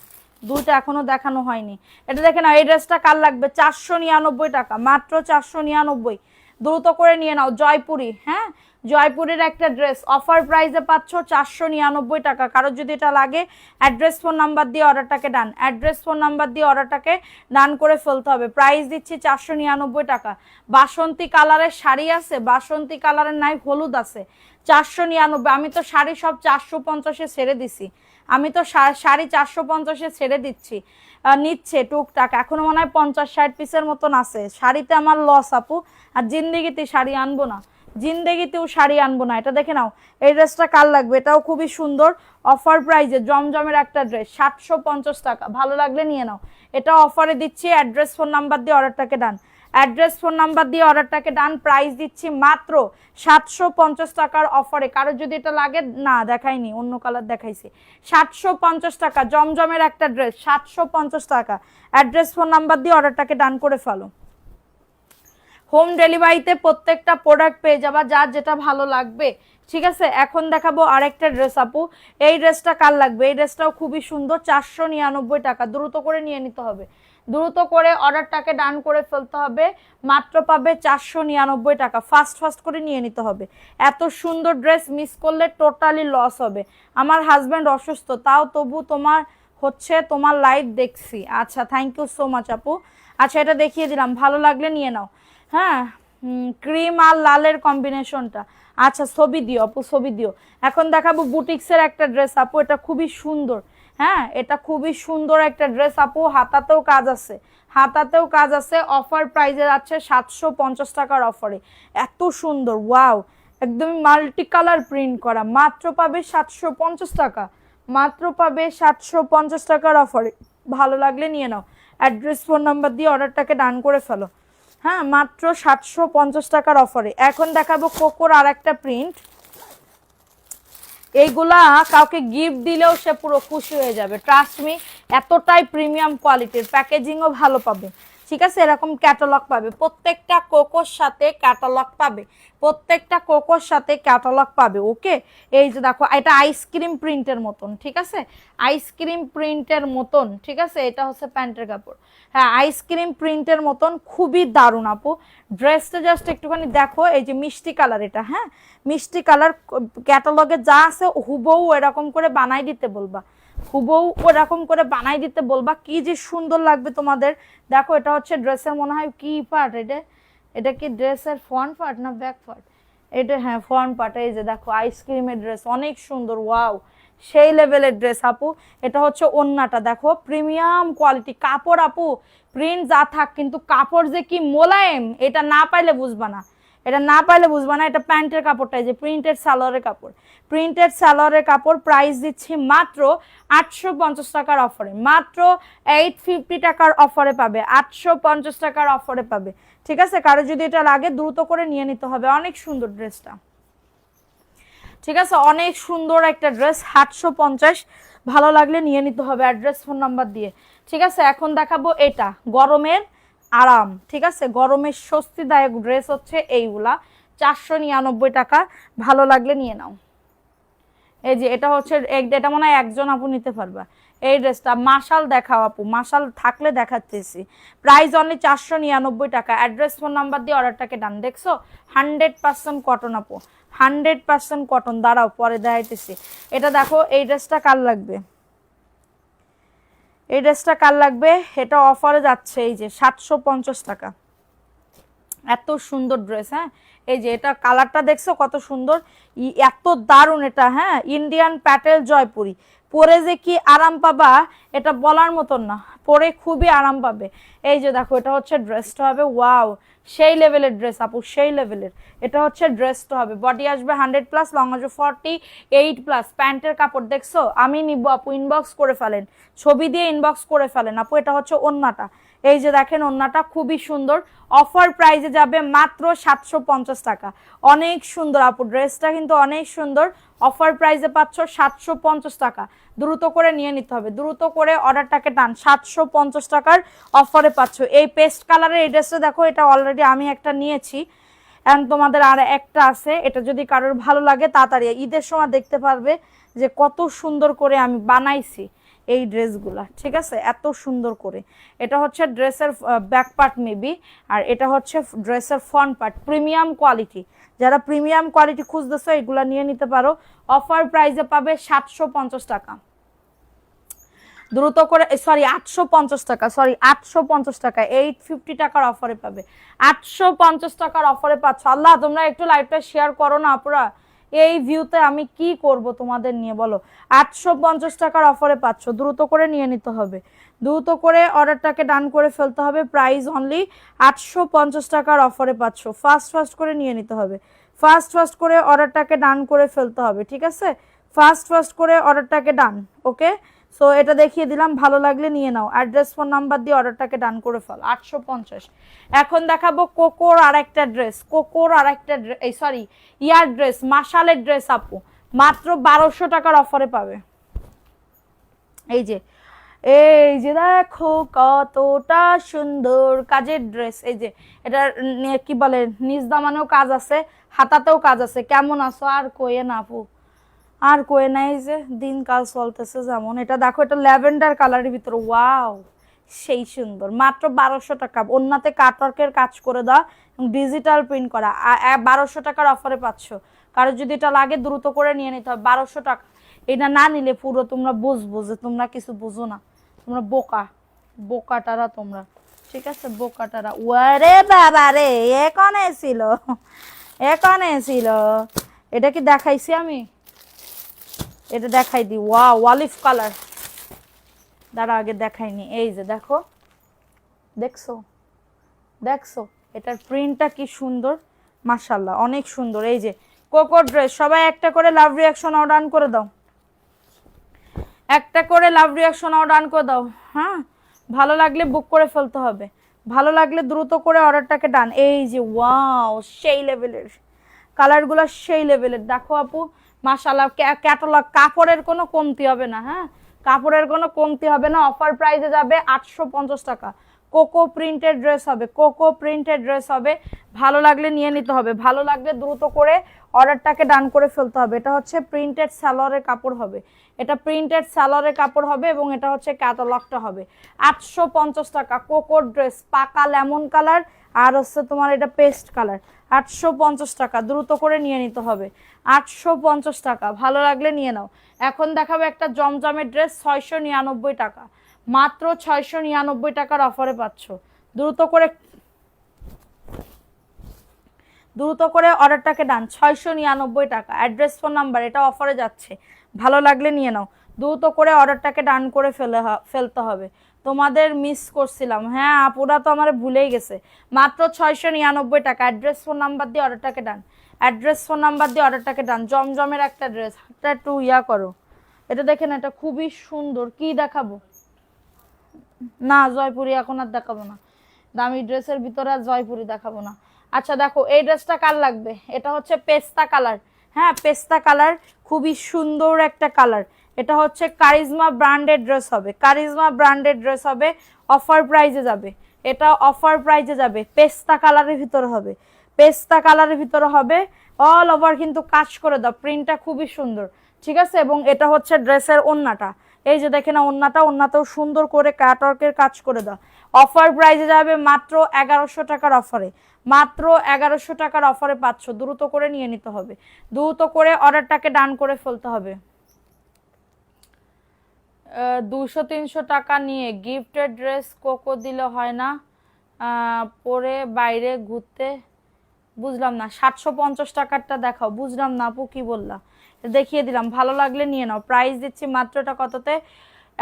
দুইটা এখনো দেখানো হয়নি। এটা দেখে নাও, এই ড্রেসটা কার লাগবে, 499 টাকা, মাত্র 499। দ্রুত করে নিয়ে নাও। জয়পুরি, হ্যাঁ জয়পুরের একটা ড্রেস অফার প্রাইসে পাচ্ছ 499 টাকা। কারোর যদি এটা লাগে অ্যাড্রেস ফোন নাম্বার দিয়ে অর্ডারটাকে ডান, অ্যাড্রেস ফোন নাম্বার দিয়ে অর্ডারটাকে ডান করে ফেলতে হবে। প্রাইস দিচ্ছি 499 টাকা। বাসন্তী কালারের শাড়ি আছে, বাসন্তী কালারের নাই হলুদ আছে, 499। আমি তো শাড়ি সব 450-এ ছেড়ে দিছি, আমি তো শাড়ি 450-এ ছেড়ে দিচ্ছি, নিচ্ছে টুকটাক, এখনো মনে হয় 50-60 পিসের মতন আছে। শাড়িতে আমার লস আপু, আর জিন্দেগিতে শাড়ি আনবো না, জিন্দেগিতেও শাড়ি আনবো না। এটা দেখে নাও, এই ড্রেসটা কার লাগবে, এটাও খুবই সুন্দর অফার প্রাইজে, জমজমের একটা ড্রেস 750 টাকা। ভালো লাগলে নিয়ে নাও, এটা অফারে দিচ্ছি। অ্যাড্রেস ফোন নাম্বার দিয়ে অর্ডারটাকে ডান, অ্যাড্রেস ফোন নাম্বার দিয়ে অর্ডারটাকে ডান। প্রাইস দিচ্ছি মাত্র 750 টাকার অফারে। কারোর যদি এটা লাগে, না দেখাইনি, অন্য কালার দেখাইছি, 750 টাকা জমজমের একটা ড্রেস, 750 টাকা। অ্যাড্রেস ফোন নাম্বার দিয়ে অর্ডারটাকে ডান করে ফেলো। হোম ডেলিভারিতে প্রত্যেকটা প্রোডাক্ট পেয়ে যাবা, যার যেটা ভালো লাগবে, ঠিক আছে। এখন দেখাবো আরেকটা ড্রেস আপু, এই ড্রেসটা কার লাগবে, এই ড্রেসটাও খুবই সুন্দর, 499 টাকা। দ্রুত করে নিয়ে নিতে হবে, দ্রুত করে অর্ডারটাকে ডান করে ফেলতে হবে, মাত্র পাবে 499 টাকা। ফাস্ট ফাস্ট করে নিয়ে নিতে হবে, এত সুন্দর ড্রেস মিস করলে টোটালি লস হবে। আমার হাজব্যান্ড অসুস্থ, তাও তবু তোমার হচ্ছে তোমার লাইভ দেখছি। আচ্ছা থ্যাংক ইউ সো মাচ আপু। আচ্ছা এটা দেখিয়ে দিলাম, ভালো লাগলে নিয়ে নাও। হ্যাঁ ক্রিম আর লালের কম্বিনেশনটা, আচ্ছা ছবি দিও আপু, ছবি দিও। এখন দেখাবো বুটিক্সের একটা ড্রেস আপু, এটা খুবই সুন্দর, হ্যাঁ এটা খুবই সুন্দর একটা ড্রেস আপু, হাতাতেও কাজ আছে, হাতাতেও কাজ আছে, অফার প্রাইসে যাচ্ছে 750 টাকার অফারে। এত সুন্দর, ওয়াও, একদমই মাল্টি কালার প্রিন্ট করা, মাত্র পাবে 750 টাকা, মাত্র পাবে 750 টাকার অফারে। ভালো লাগলে নিয়ে নাও, অ্যাড্রেস ফোন নাম্বার দিয়ে অর্ডারটাকে ডান করে ফেলো। হ্যাঁ, মাত্র 750 টাকার অফারে। এখন দেখাবো কোকোর আর একটা প্রিন্ট। এইগুলা কাউকে গিফট দিলেও সে পুরো খুশি হয়ে যাবে, ট্রাস্ট মি। এতটাই প্রিমিয়াম কোয়ালিটির, প্যাকেজিংও ভালো পাবে, ঠিক আছে। এরকম ক্যাটালগ পাবে, প্রত্যেকটা কোকোর সাথে ক্যাটালগ পাবে, প্রত্যেকটা কোকোর সাথে ক্যাটালগ পাবে। ওকে, এই যে দেখো, এটা আইসক্রিম প্রিন্টের মতন, ঠিক আছে, আইসক্রিম প্রিন্টের মতন, ঠিক আছে। এটা হচ্ছে প্যান্টের কাপড়, হ্যাঁ, আইসক্রিম প্রিন্টের মতন, খুবই দারুণ আপু। ড্রেসটা জাস্ট একটুখানি দেখো, এই যে মিষ্টি কালার এটা, হ্যাঁ, মিষ্টি কালার। ক্যাটালগে যা আছে হুবহু এরকম করে বানাই দিতে বলবা, হুবহু ওরকম করে বানাই দিতে বলবা, কি যে সুন্দর লাগবে তোমাদের। দেখো, এটা হচ্ছে ড্রেসের মনে হয় কি পার্ট, এটা কি ড্রেসের ফ্রন্ট পার্ট না ব্যাক পার্ট? এটা হ্যাঁ ফ্রন্ট পার্ট। এই যে দেখো, আইসক্রিমের ড্রেস, অনেক সুন্দর, ওয়াও, সেই লেভেলের ড্রেস আপু। এটা হচ্ছে ওন্নাটা, দেখো প্রিমিয়াম কোয়ালিটি কাপড় আপু। প্রিন্ট যা থাক, কিন্তু কাপড় যে কি মোলায়েম, এটা না পাইলে বুঝবা না, এটা না পাইলে বুঝবা না। এটা প্যান্টের কাপড়টাই যে প্রিন্টেড সালোয়ারের কাপড়, প্রিন্টেড সালোয়ারের কাপড়। প্রাইস দিচ্ছি মাত্র 850 টাকার অফারে, মাত্র 850 টাকার অফারে পাবে, 850 টাকার অফারে পাবে, ঠিক আছে। কারো যদি এটা লাগে দ্রুত করে নিয়ে নিতে হবে। অনেক সুন্দর ড্রেসটা, ঠিক আছে, অনেক সুন্দর একটা ড্রেস, 850। ভালো লাগলে নিয়ে নিতে হবে অ্যাড্রেস ফোন নাম্বার দিয়ে, ঠিক আছে। এখন দেখাবো এটা গরমের আরাম, ঠিক আছে, গরমের স্বস্তিদায়ক ড্রেস হচ্ছে এইগুলা, 499 টাকা। ভালো লাগলে নিয়ে নাও। এই যে এটা হচ্ছে, এটা মনে হয় একজন আপু নিতে পারবা। এই ড্রেসটা মাশাল দেখাও আপু, মাশাল থাকলে দেখাচ্ছি। প্রাইস অনলি 499 টাকা। অ্যাড্রেস ফোন নাম্বার দিয়ে অর্ডারটাকে ডান। দেখছো 100% কটন আপু, 100% কটন। দাঁড়াও পরে দেখাইতেছি। এটা দেখো, এই ড্রেসটা কার লাগবে, এই ড্রেসটা কার লাগবে? এটা অফারে যাচ্ছে এই যে 750 টাকা। এত সুন্দর ড্রেস, হ্যাঁ, এই যে এটা কালারটা দেখছো কত সুন্দর, এত দারুণ এটা, হ্যাঁ, ইন্ডিয়ান প্যাটেল জয়পুরি। পরে যে কি আরাম পাবা এটা বলার মতন না, পরে খুবই আরাম পাবে। এই যে দেখো, এটা হচ্ছে ড্রেসটা হবে, ওয়াও, সেই লেভেলের ড্রেস আপু, সেই লেভেলের। এটা হচ্ছে ড্রেসটা হবে, বডি আসবে 100+, লং আসবে 48+। প্যান্টের কাপড় দেখছো, আমি নিব আপু, ইনবক্স করে ফেলেন, ছবি দিয়ে ইনবক্স করে ফেলেন আপু। এটা হচ্ছে ওন্নাটা, এই যে দেখেন ওন্নাটা খুবই সুন্দর। অফার প্রাইসে যাবে মাত্র 750 টাকা। অনেক সুন্দর আপু, ড্রেসটা কিন্তু অনেক সুন্দর। অফার প্রাইসে পাচ্ছ 750 টাকা। দ্রুত করে নিয়ে নিতে হবে, দ্রুত করে অর্ডারটাকে টান। 750 টাকার অফারে পাচ্ছ এই পেস্ট কালারের এই ড্রেসটা। দেখো, এটা অলরেডি আমি একটা নিয়েছি, এন্ড তোমাদের আর একটা আছে। এটা যদি কারোর ভালো লাগে তাড়াতাড়ি ঈদের সময় দেখতে পারবে যে কত সুন্দর করে আমি বানাইছি এই ড্রেসগুলা, ঠিক আছে, এত সুন্দর করে। এটা হচ্ছে ড্রেসের ব্যাক পার্ট মেবি, আর এটা হচ্ছে ড্রেসের ফ্রন্ট পার্ট। প্রিমিয়াম কোয়ালিটি, যারা প্রিমিয়াম কোয়ালিটি খুঁজতেছো এগুলা নিয়ে নিতে পারো। অফার প্রাইসে পাবে 750 টাকা। দ্রুত করে, সরি 850 টাকা, সরি 850 টাকা, 850 টাকার অফারে পাবে, 850 টাকার অফারে পাচ্ছ। আল্লাহ, তোমরা একটু লাইভটা শেয়ার করো না আপুরা, এই ভিউতে আমি কি করব তোমাদের নিয়ে বলো। 850 টাকার অফারে পাচ্ছ, দ্রুত করে নিয়ে নিতে হবে, দ্রুত করে অর্ডারটাকে ডান করে ফেলতে হবে। প্রাইস অনলি 850 টাকার অফারে পাচ্ছ। ফাস্ট করে নিয়ে নিতে হবে, ফাস্ট করে অর্ডারটাকে ডান করে ফেলতে হবে, ঠিক আছে, ফাস্ট করে অর্ডারটাকে ডান। ওকে, সো এটা দেখিয়ে দিলাম, ভালো লাগলে নিয়ে নাও। অ্যাড্রেস ফোন নাম্বার দিয়ে অর্ডারটাকে ডান করে ফেল। 850। এখন দেখাবো কোকোর আরেকটা ড্রেস, কোকোর আরেকটা এই সরি ইয়ার ড্রেস, মাশালের ড্রেস আপু, মাত্র 1200 টাকার অফারে পাবে। এই যে দেখো কতটা সুন্দর কাজের ড্রেস। এই যে এটা কি বলে, নিজ দামানেও কাজ আছে, হাতাতেও কাজ আছে। কেমন আছো? আর কইে না আপু, আর কয়ে নাই, যে দিনকাল চলতেছে যেমন। এটা দেখো, এটা ল্যাভেন্ডার কালারের ভিতরে, ওয়াও, সেই সুন্দর। মাত্র 1200 টাকা। ওন্নাতে কাটওয়ার্কের কাজ করে দাও, ডিজিটাল প্রিন্ট করা। 1200 টাকার অফারে পাচ্ছ। কারো যদি এটা লাগে দ্রুত করে নিয়ে নিতে হবে, 1200 টাকা। এটা না নিলে পুরো তোমরা বুঝবো যে তোমরা কিছু বুঝো না, তোমরা বোকাটারা তোমরা, ঠিক আছে, বোকাটারা। ওরে বাবা রে, এখানে ছিল, এখানে ছিল। এটা কি দেখাইছি আমি? এটা দেখাই দি, ওয়াও, অলিভ কালার। দাঁড়া, আগে দেখাইনি। এই যে দেখো, দেখছো দেখছো এটার প্রিন্টটা কি সুন্দর, মাশাআল্লাহ অনেক সুন্দর। এই যে কোকো ড্রেস, সবাই একটা করে লাভ রিয়াকশন ডান করে দাও, একটা করে লাভ রিয়াকশন ডান করে দাও। হ্যাঁ, ভালো লাগলে বুক করে ফেলতে হবে, ভালো লাগলে দ্রুত করে অর্ডারটাকে ডান। এই যে ওয়াও, সেই লেভেলের কালারগুলো, সেই লেভেলের। দেখো আপু মাশাআল্লাহ, ক্যাটালগ, কাপড়ের কোনো কমতি হবে না। হ্যাঁ, কাপড়ের কোনো কমতি হবে না। অফার প্রাইসে যাবে 850 টাকা। কোকো প্রিন্টেড ড্রেস হবে, কোকো প্রিন্টেড ড্রেস হবে। ভালো লাগলে নিয়ে নিতে হবে, ভালো লাগলে দ্রুত করে অর্ডারটাকে ডান করে ফেলতে হবে। এটা হচ্ছে প্রিন্টেড সালোয়ারের কাপড় হবে, এটা প্রিন্টেড সালোয়ারের কাপড় হবে এবং এটা হচ্ছে ক্যাটালগটা হবে। 850 টাকা কোকো ড্রেস, পাকা লেমন কালার আর হচ্ছে তোমার এটা পেস্ট কালার। 850 টাকা, দ্রুত করে নিয়ে নিতে হবে। 850 টাকা, ভালো লাগলে নিয়ে নাও। এখন দেখাবো একটা জমজমের ড্রেস, 699 টাকা, মাত্র 699 টাকার অফারে পাচ্ছ। দ্রুত করে দ্রুত করে অর্ডারটাকে ডান। 699 টাকা, অ্যাড্রেস ফোন নাম্বার, এটা অফারে যাচ্ছে, ভালো লাগলে নিয়ে নাও। দ্রুত করে অর্ডারটাকে ডান করে ফেলতে হবে। তোমাদের মিস করছিলাম, হ্যাঁ আপুরা তো আমার ভুলেই গেছে। মাত্র 699 টাকা, অ্যাড্রেস ফোন নাম্বার দিয়ে অর্ডারটাকে ডান, অ্যাড্রেস ফোন নাম্বার দিয়ে অর্ডারটাকে ডান। জমজমের একটা ড্রেস, এটা একটু ইয়া করো, এটা দেখেন, এটা খুবই সুন্দর। কি দেখাবো? না জয়পুরি এখন আর দেখাবো না, দামি ড্রেসের ভিতরে আর জয়পুরি দেখাবো না। আচ্ছা দেখো এই ড্রেসটা কার লাগবে, এটা হচ্ছে পেস্তা কালার। হ্যাঁ পেস্তা কালার, খুবই সুন্দর একটা কালার। এটা হচ্ছে কারিজমা ব্র্যান্ডেড ড্রেস হবে, কারিজমা ব্র্যান্ডেড ড্রেস হবে। অফার প্রাইজে যাবে, এটা অফার প্রাইজে যাবে। পেস্তা কালারের ভিতরে হবে, পেস্তা কালারের ভিতরে হবে। অল ওভার কিন্তু কাজ করে দাও, প্রিন্টটা খুবই সুন্দর, ঠিক আছে। এবং এটা হচ্ছে ড্রেসের ওন্নাটা, এই যে দেখে না ওন্নাটা, ওন্নাতেও সুন্দর করে কাটওয়ার্কের কাজ করে দাও। অফার প্রাইজে যাবে মাত্র 1100 টাকার অফারে, মাত্র 1100 টাকার অফারে পাচ্ছ। দ্রুত করে নিয়ে নিতে হবে, দ্রুত করে অর্ডারটাকে ডান করে ফেলতে হবে। 200-300 টাকা নিয়ে গিফটেড ড্রেস কোকো দিলে হয় না, পরে বাইরে ঘুরতে। বুঝলাম না, 750 টাকারটা দেখাও। বুঝলাম না আপু কি বললা, দেখিয়ে দিলাম, ভালো লাগলে নিয়ে নাও। প্রাইস দিচ্ছি মাত্রটা কততে,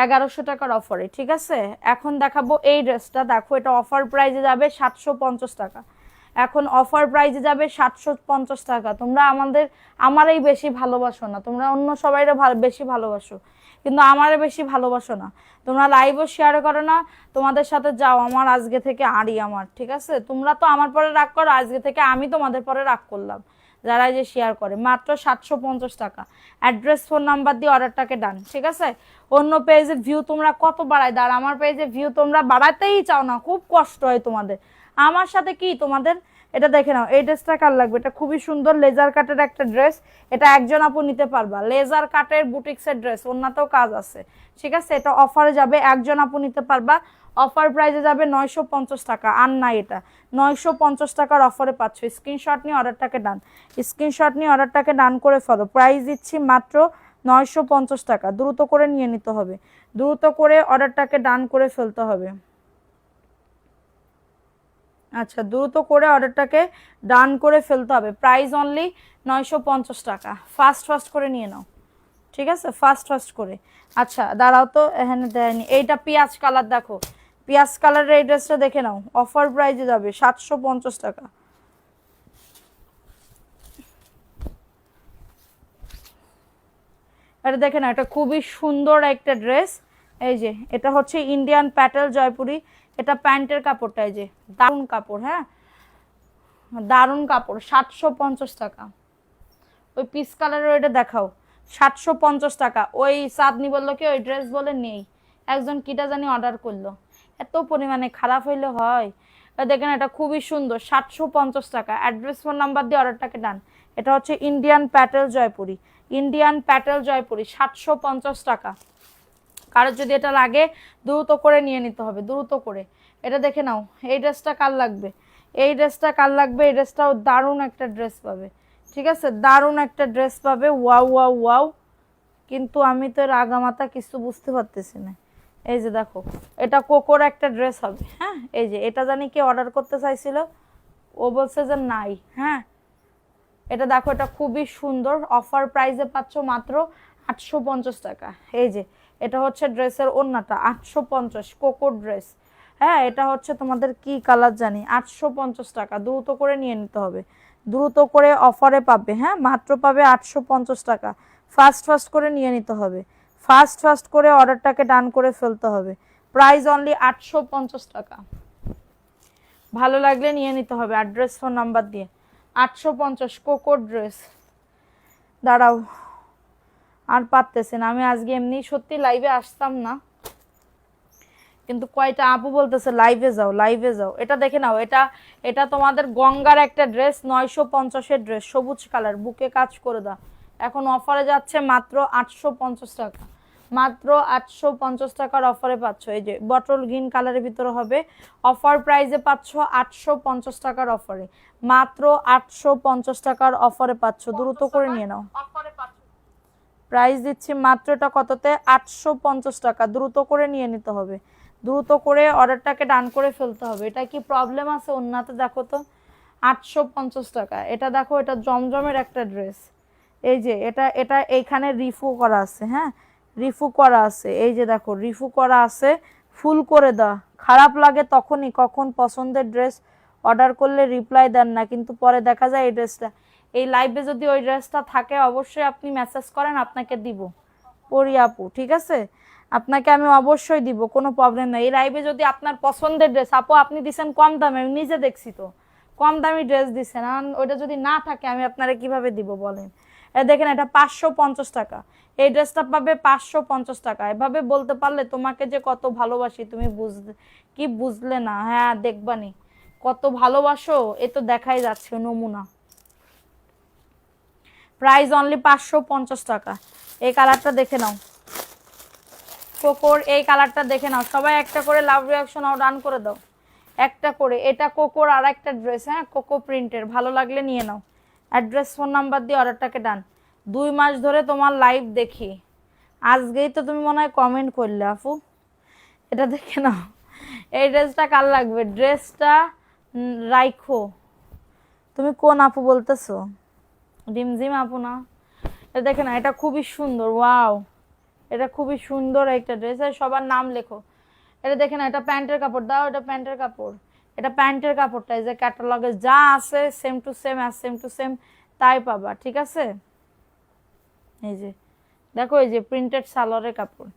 1100 টাকার অফারে, ঠিক আছে। এখন দেখাবো এই ড্রেসটা, দেখো এটা অফার প্রাইজে যাবে 750 টাকা। এখন অফার প্রাইজে যাবে 750 টাকা। তোমরা আমারই বেশি ভালোবাসো না, তোমরা অন্য সবাইরে বেশি ভালোবাসো, কিন্তু আমারে বেশি ভালোবাসো না। তোমরা লাইভও শেয়ার করো না, তোমাদের সাথে যাও আমার আজকে থেকে আড়ি আমার, ঠিক আছে। তোমরা তো আমার পরে রাগ করো, আজকে থেকে আমি তোমাদের পরে রাগ করলাম, যারা যে শেয়ার করে। মাত্র 750 টাকা, অ্যাড্রেস ফোন নাম্বার দিয়ে অর্ডারটাকে ডান, ঠিক আছে। অন্য পেজের ভিউ তোমরা কত বাড়ায় দাঁড়, আমার পেজে ভিউ তোমরা বাড়াতেই চাও না, খুব কষ্ট হয় তোমাদের। আমার সাথে কি তোমাদের, এটা দেখে নাও। এই ড্রেসটা কার লাগবে, এটা খুবই সুন্দর লেজার কাটের একটা ড্রেস, এটা একজন আপু নিতে পারবা। লেজার কাটের বুটিক্সের ড্রেস, ওনাতেও কাজ আছে, ঠিক আছে। এটা অফারে যাবে, একজন আপু নিতে পারবা। অফার প্রাইসে যাবে 950 টাকা, আর না এটা 950 টাকার অফারে পাচ্ছ। স্ক্রিনশট নিয়ে অর্ডারটাকে ডান, স্ক্রিনশট নিয়ে অর্ডারটাকে ডান করে ফেলো। প্রাইস দিচ্ছি মাত্র 950 টাকা, দ্রুত করে নিয়ে নিতে হবে, দ্রুত করে অর্ডারটাকে ডান করে ফেলতে হবে। আচ্ছা দ্রুত করে অর্ডারটাকে ডান করে ফেলতে হবে। প্রাইস অনলি 950 টাকা, ফাস্ট ফাস্ট করে নিয়ে নাও, ঠিক আছে, ফাস্ট ফাস্ট করে। আচ্ছা দাঁড়াও তো, এখানে দেয়নি। এইটা পেঁয়াজ কালার, দেখো পেঁয়াজ কালারের এই ড্রেসটা দেখে নাও, অফার প্রাইসে যাবে 750 টাকা। এটা দেখে না, এটা খুবই সুন্দর একটা ড্রেস। এই যে এটা হচ্ছে ইন্ডিয়ান প্যাটেল জয়পুরি, এটা প্যান্টের কাপড়টা, এই যে দারুণ কাপড়, হ্যাঁ দারুণ কাপড়। 750 টাকা। ওই পিস কালারের ওইটা দেখাও, 750 টাকা। ওই চাঁদনি বললো কি ওই ড্রেস বলে নেই, একজন কিটা জানি অর্ডার করলো, এত পরিমাণে খারাপ হইলে হয়। দেখেন এটা খুবই সুন্দর, 750 টাকা। অ্যাড্রেস ফোন নাম্বার দিয়ে অর্ডারটাকে ডান। এটা হচ্ছে ইন্ডিয়ান প্যাটেল জয়পুরি, ইন্ডিয়ান প্যাটেল জয়পুরি, 750 টাকা। কারোর যদি এটা লাগে দ্রুত করে নিয়ে নিতে হবে, দ্রুত করে। এটা দেখে নাও, এই ড্রেসটা কার লাগবে, এই ড্রেসটা কার লাগবে, এই ড্রেসটাও দারুণ একটা ড্রেস পাবে, ঠিক আছে, দারুণ একটা ড্রেস পাবে। ওয়াও ওয়াও ওয়াও, কিন্তু আমি তো এর আগামাতা কিছু বুঝতে পারতেছি না। এই যে দেখো এটা কোকোর একটা ড্রেস হবে, হ্যাঁ এই যে এটা জানি কি অর্ডার করতে চাইছিল, ও বলছে যে নাই। হ্যাঁ এটা দেখো, এটা খুবই সুন্দর, অফার প্রাইসে পাচ্ছ মাত্র 850 টাকা। এই যে এটা হচ্ছে ড্রেসের ওন্নাটা, 850 কোকোর ড্রেস, হ্যাঁ, এটা হচ্ছে তোমাদের কি কালার জানি, 850 টাকা। দ্রুত করে নিয়ে নিতে হবে, দ্রুত করে অফারে পাবে। হ্যাঁ, মাত্র পাবে 850 টাকা। ফাস্ট ফাস্ট করে নিয়ে নিতে হবে, ফাস্ট ফাস্ট করে অর্ডারটাকে ডান করে ফেলতে হবে। প্রাইস অনলি 850 টাকা। ভালো লাগলে নিয়ে নিতে হবে অ্যাড্রেস ফোন নাম্বার দিয়ে। 850 কোকো ড্রেস। দাঁড়াও, আর পারতেছি না আমি আজকে, এমনি সত্যি লাইভে আসতাম না, কিন্তু কয়টা আপু বলতেছে লাইভে যাও লাইভে যাও। এটা দেখে নাও, এটা এটা তোমাদের গঙ্গার একটা ড্রেস, 950-এর ড্রেস, সবুজ কালার, বুকে কাজ করে দাও। এখন অফারে যাচ্ছে মাত্র 850 টাকা, মাত্র 850 টাকার অফারে পাচ্ছ। এই যে বটল গ্রিন কালারের ভিতরে হবে, অফার প্রাইসে পাচ্ছ 850 টাকার অফারে, মাত্র 850 টাকার অফারে পাচ্ছ। দ্রুত করে নিয়ে নাও, প্রাইস দিচ্ছি মাত্র এটা কততে, 850 টাকা। দ্রুত করে নিয়ে নিতে হবে, দ্রুত করে অর্ডারটাকে ডান করে ফেলতে হবে। এটা কি প্রবলেম আছে ওন্নাতে? দেখো তো 850 টাকা। এটা দেখো, এটা জমজমের একটা ড্রেস। এই যে এটা এটা এইখানে রিফু করা আছে, হ্যাঁ রিফু করা আছে, এই যে দেখো রিফু করা আছে, ফুল করে দাও। খারাপ লাগে তখনই, কখন পছন্দের ড্রেস অর্ডার করলে রিপ্লাই দেন না, কিন্তু পরে দেখা যায় এই ড্রেসটা, এই লাইভে যদি ওই ড্রেসটা থাকে অবশ্যই আপনি মেসেজ করেন, আপনাকে দিব পরি আপু, ঠিক আছে? আপনাকে আমি অবশ্যই দিব, কোনো প্রবলেম নাই। এই লাইভে যদি আপনার পছন্দের ড্রেস, আপু আপনি দিছেন কম দামে, আমি নিজে দেখছি তো কম দামি ড্রেস দিছেন, ওইটা যদি না থাকে আমি আপনারা কিভাবে দিব বলেন? দেখেন এটা 550 টাকা, এই ড্রেসটা পাবে 550 টাকা। এভাবে বলতে পারলে তোমাকে যে কত ভালোবাসি তুমি বুঝলে না? হ্যাঁ দেখবানি কত ভালোবাসো, এ তো দেখাই যাচ্ছে নমুনা। প্রাইস অনলি 550 টাকা। এই কালারটা দেখে নাও, কোকোর এই কালারটা দেখে নাও। সবাই একটা করে লাভ রিয়াকশন ডান করে দাও, একটা করে। এটা কোকোর আর একটা ড্রেস, হ্যাঁ কোকো প্রিন্টের, ভালো লাগলে নিয়ে নাও। অ্যাড্রেস ফোন নাম্বার দিয়ে অর্ডারটাকে ডান। 2 মাস ধরে তোমার লাইভ দেখি, আজকেই তো তুমি মনে হয় কমেন্ট করলে আপু। এটা দেখে নাও, এই ড্রেসটা কার লাগবে? ড্রেসটা রাইখো। তুমি কোন আপু বলতেছো? ডিমজিম আপু না? এটা দেখে না, এটা খুবই সুন্দর, ওয়াও এটা খুবই সুন্দর একটা ড্রেস। সবার নাম লেখো। এটা দেখে না, এটা প্যান্টের কাপড় দাও, এটা প্যান্টের কাপড়, এটা প্যান্টের কাপড়টা এই যে ক্যাটালগে যা আছে same to same, same to same তাই পাবা, ঠিক আছে? এই যে দেখো, এই যে প্রিন্টেড সালোয়ারের কাপড়,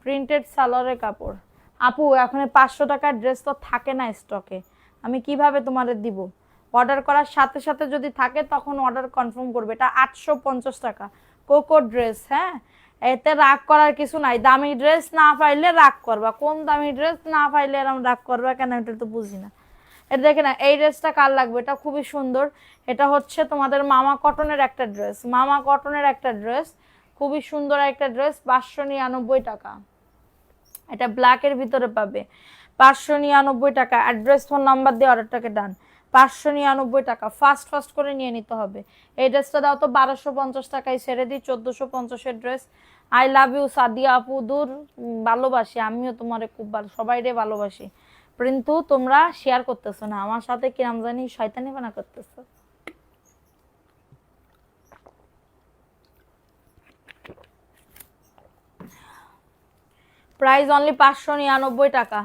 প্রিন্টেড সালোয়ারের কাপড়। আপু এখন 500 টাকার ড্রেস তো থাকে না স্টকে, আমি কিভাবে তোমাদের দিব? অর্ডার করার সাথে সাথে যদি থাকে তখন অর্ডার কনফার্ম করবে। এটা 850 টাকা কোকো ড্রেস। হ্যাঁ, এতে রাগ করার কিছু নাই। দামি ড্রেস না পাইলে রাগ করবা, কোন দামি ড্রেস না পাইলে এরকম রাগ করবা কেন, এটা তো বুঝি না। এটা দেখে না, এই ড্রেসটা কার লাগবে? এটা খুবই সুন্দর, এটা হচ্ছে তোমাদের মামা কটনের একটা ড্রেস, মামা কটনের একটা ড্রেস, খুবই সুন্দর একটা ড্রেস, 599 টাকা। এটা ব্ল্যাকের ভিতরে পাবে, 599 টাকা। অ্যাড্রেস ফোন নাম্বার দিয়ে অর্ডারটাকে ডান, 599 টাকা। ফাস্ট ফাস্ট করে নিয়ে নিতে হবে। এই ড্রেসটা দাও তো 1250 টাকায় ছেড়ে দিই, 1450-এর dress. I love you Sadia আপু, দূর ভালোবাসি, আমিও তোমারে খুব ভালো, সবাইরে ভালোবাসি, কিন্তু তোমরা শেয়ার করতেছো না আমার সাথে, কিরাম জানি শয়তানি বানা করতেছো। প্রাইস অনলি 599 টাকা।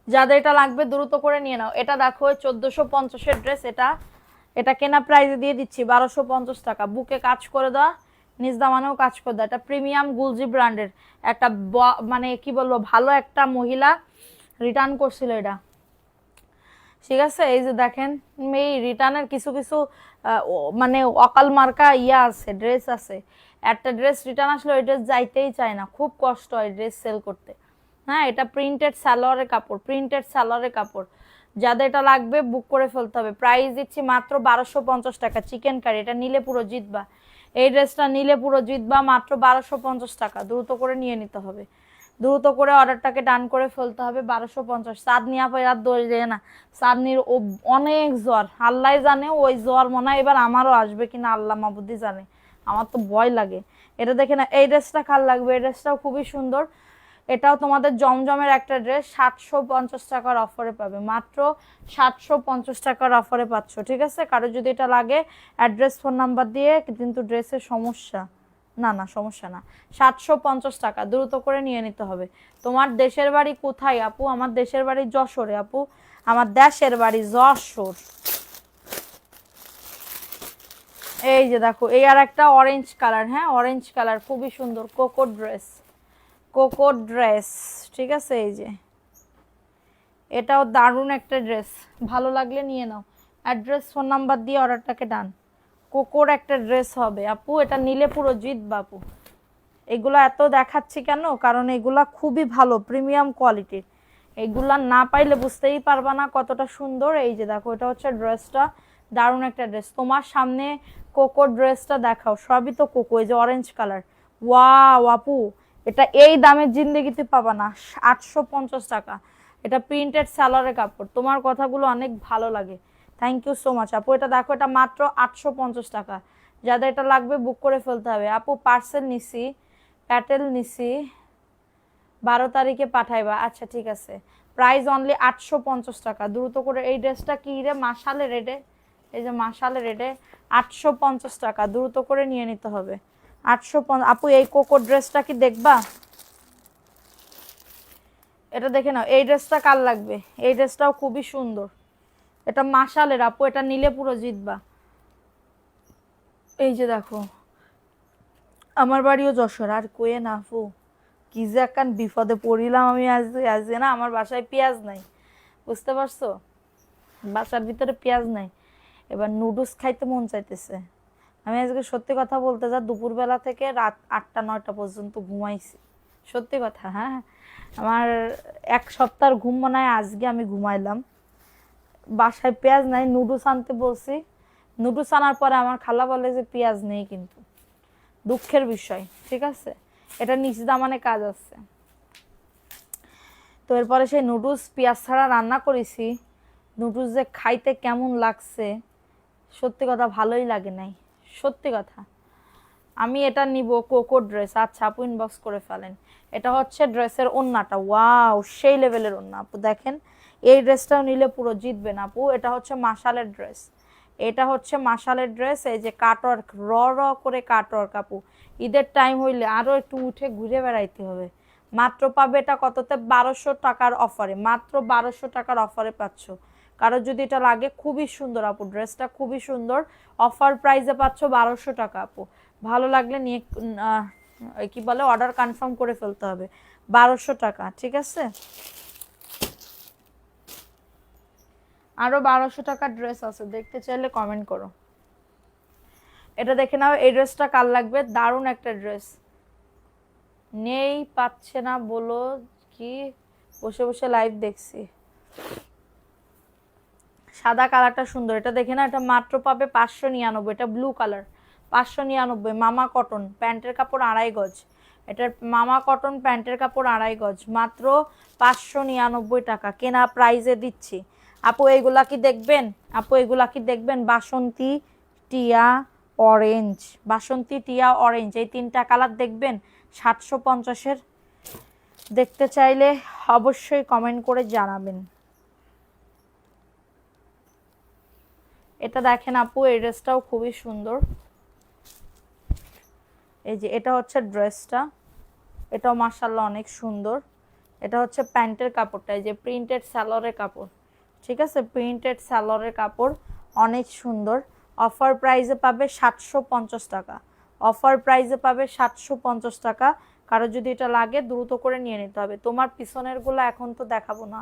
যাদের এটা লাগবে দ্রুত করে নিয়ে নাও। এটা দেখো 1450-এর ড্রেস, এটা এটা কেনা প্রাইসে দিয়ে দিচ্ছি 1250 টাকা। বুকে কাজ করে দেওয়া, নিজ দামানেও কাজ করে দেওয়া, এটা প্রিমিয়াম গুলজি ব্র্যান্ডের একটা, মানে কি বলবো, ভালো একটা মহিলা রিটার্ন করছিল এটা, ঠিক আছে? এই যে দেখেন, এই রিটার্নের কিছু কিছু মানে অকাল মার্কা ইয়া আছে, ড্রেস আছে। একটা ড্রেস রিটার্ন আসলে ওই ড্রেস যাইতেই চায় না, খুব কষ্ট হয় ড্রেস সেল করতে। হ্যাঁ, এটা প্রিন্টেড সালোয়ারের কাপড়, প্রিন্টেড সালোয়ারের কাপড়। যাদের এটা লাগবে বুক করে ফেলতে হবে। প্রাইস দিচ্ছি মাত্র 1250 টাকা। চিকেন কারি, এটা নিলে পুরো জিতবা, এই ড্রেসটা নিলে পুরো জিতবা, মাত্র 1250 টাকা। দ্রুত করে নিয়ে নিতে হবে, দ্রুত করে অর্ডারটাকে ডান করে ফেলতে হবে। 1250। চাঁদনি আপা আর দোষ দেয় না, চাঁদনির অনেক জ্বর, আল্লাহ জানে, ওই জ্বর মনে হয় এবার আমারও আসবে কিনা আল্লাহ মাবুদি জানে, আমার তো ভয় লাগে। এটা দেখে না, এই ড্রেসটা কার লাগবে? এই ড্রেসটাও খুবই সুন্দর, এটাও তোমাদের জমজমের একটা ড্রেস, 750 টাকার অফারে পাবে, মাত্র 750 টাকার অফারে পাচ্ছ, ঠিক আছে? কারো যদি এটা লাগে অ্যাড্রেস ফোন নাম্বার দিয়ে, কিন্তু ড্রেসের সমস্যা না না সমস্যা না, 750 টাকা, দ্রুত করে নিয়ে নিতে হবে। তোমার দেশের বাড়ি কোথায় আপু? আমার দেশের বাড়ি যশোরে আপু, আমার দেশের বাড়ি যশোর। এই যে দেখো, এই আর একটা অরেঞ্জ কালার, হ্যাঁ অরেঞ্জ কালার খুবই সুন্দর, কোকো ড্রেস, কোকো ড্রেস, ঠিক আছে। এই যে এটাও দারুণ একটা ড্রেস, ভালো লাগলে নিয়ে নাও। অ্যাড্রেস ফোন নাম্বার দিয়ে অর্ডারটাকে ডান। কোকোর একটা ড্রেস হবে আপু, এটা নিলে পুরো জিত বাপু। এগুলো এত দেখাচ্ছি কেন, কারণ এগুলা খুবই ভালো প্রিমিয়াম কোয়ালিটির। এগুলা না পাইলে বুঝতেই পারবা না কতটা সুন্দর। এই যে দেখো, এটা হচ্ছে ড্রেসটা, দারুণ একটা ড্রেস। তোমার সামনে কোকো ড্রেসটা দেখাও, সবই তো কোকো। এই যে অরেঞ্জ কালার, ওয়াও আপু, এটা এই দামের জিন্দেগিতে পাবা না, 850 টাকা। এটা প্রিন্টেড সালোয়ারের কাপড়। তোমার কথাগুলো অনেক ভালো লাগে, থ্যাংক ইউ সো মাচ আপু। এটা দেখো, এটা মাত্র 850 টাকা। যাদের এটা লাগবে বুক করে ফেলতে হবে আপু। পার্সেল নিছি, প্যাটেল নিছি, 12 তারিখে পাঠাইবা, আচ্ছা ঠিক আছে। প্রাইস অনলি 850 টাকা, দ্রুত করে। এই ড্রেসটা কি রে, মাশালে রেডে, এই যে মাশালে রেডে, 850 টাকা, দ্রুত করে নিয়ে নিতে হবে। 850 আপু। এই কোকো ড্রেসটা কি দেখবা? এটা দেখে নাও, এই ড্রেসটা কার লাগবে? এই ড্রেসটাও খুবই সুন্দর, এটা মাশালের আপু, এটা নিলে পুরো জিতবা। এই যে দেখো, আমার বাড়িও যশোর। আর কয়ে না আপু, কি যে একখান বিপদে পড়িলাম আমি আজকে না, আমার বাসায় পেঁয়াজ নাই, বুঝতে পারছো? বাসার ভিতরে পেঁয়াজ নাই, এবার নুডলস খাইতে মন চাইতেছে। আমি আজকে সত্যি কথা বলতে, যা দুপুরবেলা থেকে রাত 8টা 9টা পর্যন্ত ঘুমাইছি, সত্যি কথা। হ্যাঁ, আমার 1 সপ্তাহের ঘুম মনে হয় আজকে আমি ঘুমাইলাম। বাসায় পেঁয়াজ নাই, নুডলস আনতে বলছি, নুডলস আনার পরে আমার খালা বলে যে পেঁয়াজ নেই, কিন্তু দুঃখের বিষয়, ঠিক আছে। এটা নিচে দামানে কাজ আছে। তো এরপরে সেই নুডলস পেঁয়াজ ছাড়া রান্না করেছি, নুডলস যে খাইতে কেমন লাগছে, সত্যি কথা ভালোই লাগে নাই, সত্যি কথা। আমি এটা নিব, কোকো ড্রেস। আচ্ছা আপু, ইনবক্স করে ফেলেন। এটা হচ্ছে ড্রেসের ওন্নাটা, ওয়াও সেই লেভেলের ওন্না আপু, দেখেন। এই ড্রেসটাও নিলে পুরো জিতবেন আপু। এটা হচ্ছে মাশালের ড্রেস, এটা হচ্ছে মাশালের ড্রেস। এই যে কাটওয়ার্ক, র র করে কাটওয়ার্ক আপু। ঈদের টাইম হইলে আরো একটু উঠে ঘুরে বেড়াইতে হবে। মাত্র পাবে এটা কততে? 1200 টাকার অফারে, মাত্র 1200 টাকার অফারে পাচ্ছ। কারো যদি এটা লাগে, খুবই সুন্দর আপু, ড্রেসটা খুবই সুন্দর। অফার প্রাইসে পাচ্ছ 1200 টাকা আপু। ভালো লাগলে নিয়ে কি বলে, অর্ডার কনফার্ম করে ফেলতে হবে। 1200 টাকা, ঠিক আছে। আরো 1200 টাকার ড্রেস আছে, দেখতে চাইলে কমেন্ট করো। এটা দেখে নাও, এই ড্রেসটা কার লাগবে, দারুণ একটা ড্রেস। নেই পাচ্ছে না বলো কি, বসে বসে লাইভ দেখছি। সাদা কালারটা সুন্দর, এটা দেখে না, এটা মাত্র পাবে 599। এটা ব্লু কালার, 599। মামা কটন, প্যান্টের কাপড় 2.5 গজ। এটার মামা কটন প্যান্টের কাপড় 2.5 গজ, মাত্র 599 টাকা কেনা প্রাইজে দিচ্ছি আপু। এইগুলা কি দেখবেন আপু, এগুলা কি দেখবেন? বাসন্তী, টিয়া, অরেঞ্জ, বাসন্তী, টিয়া, অরেঞ্জ, এই 3টা কালার দেখবেন 750-এর। দেখতে চাইলে অবশ্যই কমেন্ট করে জানাবেন। এটা দেখেন আপু, এই ড্রেসটাও খুবই সুন্দর। এই যে এটা হচ্ছে ড্রেসটা, এটাও মাশাআল্লাহ অনেক সুন্দর। এটা হচ্ছে প্যান্টের কাপড়টা, এই যে প্রিন্টেড সালোয়ারের কাপড়, ঠিক আছে, প্রিন্টেড সালোয়ারের কাপড়, অনেক সুন্দর। অফার প্রাইসে পাবে 750 টাকা, অফার প্রাইসে পাবে 750 টাকা। কারো যদি এটা লাগে দ্রুত করে নিয়ে নিতে হবে। তোমার পিছনের গুলা এখন তো দেখাবো না,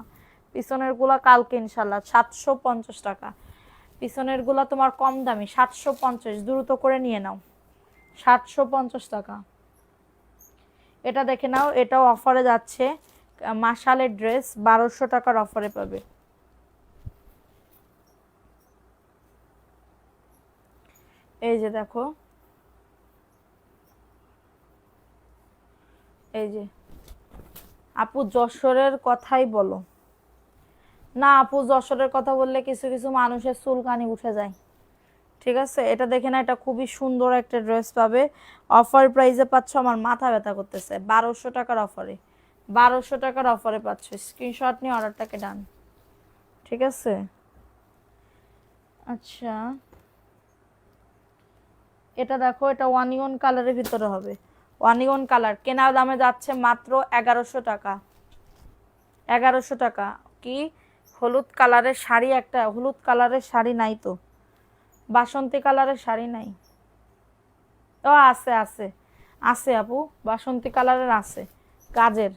পিছনের গুলা কালকে ইনশাল্লাহ। 750 টাকা পিছনের গুলা তোমার কম দামি, 750, দ্রুত করে নিয়ে নাও, 750 টাকা। এটা দেখে নাও, এটাও অফারে যাচ্ছে, মাশালের ড্রেস 1200 টাকার অফারে পাবে। এই যে দেখো, এই যে আপু যশোরের কথাই বলো না আপু, যশোরের কথা বললে কিছু কিছু মানুষের চুলকানি উঠে যায়, ঠিক আছে। এটা দেখে না, এটা খুবই সুন্দর একটা ড্রেস পাবে, অফার প্রাইসে পাচ্ছ। আমার মাথা ব্যথা করতেছে, 1200 টাকার অফারে, 1200 টাকার অফারে পাচ্ছ। স্ক্রিনশট নিয়ে অর্ডারটাকে ডান, ঠিক আছে। আচ্ছা, এটা দেখো, এটা ওয়ানিয়ন কালারের ভিতরে হবে, ওয়ানিয়ন কালার। কেনা দামে যাচ্ছে মাত্র 1100 টাকা। 1100 টাকা। কি হলুদ কালারের শাড়ি, একটা হলুদ কালারের শাড়ি নাই তো, বাসন্তী কালারের শাড়ি নাই? ও আছে আছে আছে আপু, বাসন্তী কালারের আছে, কাজের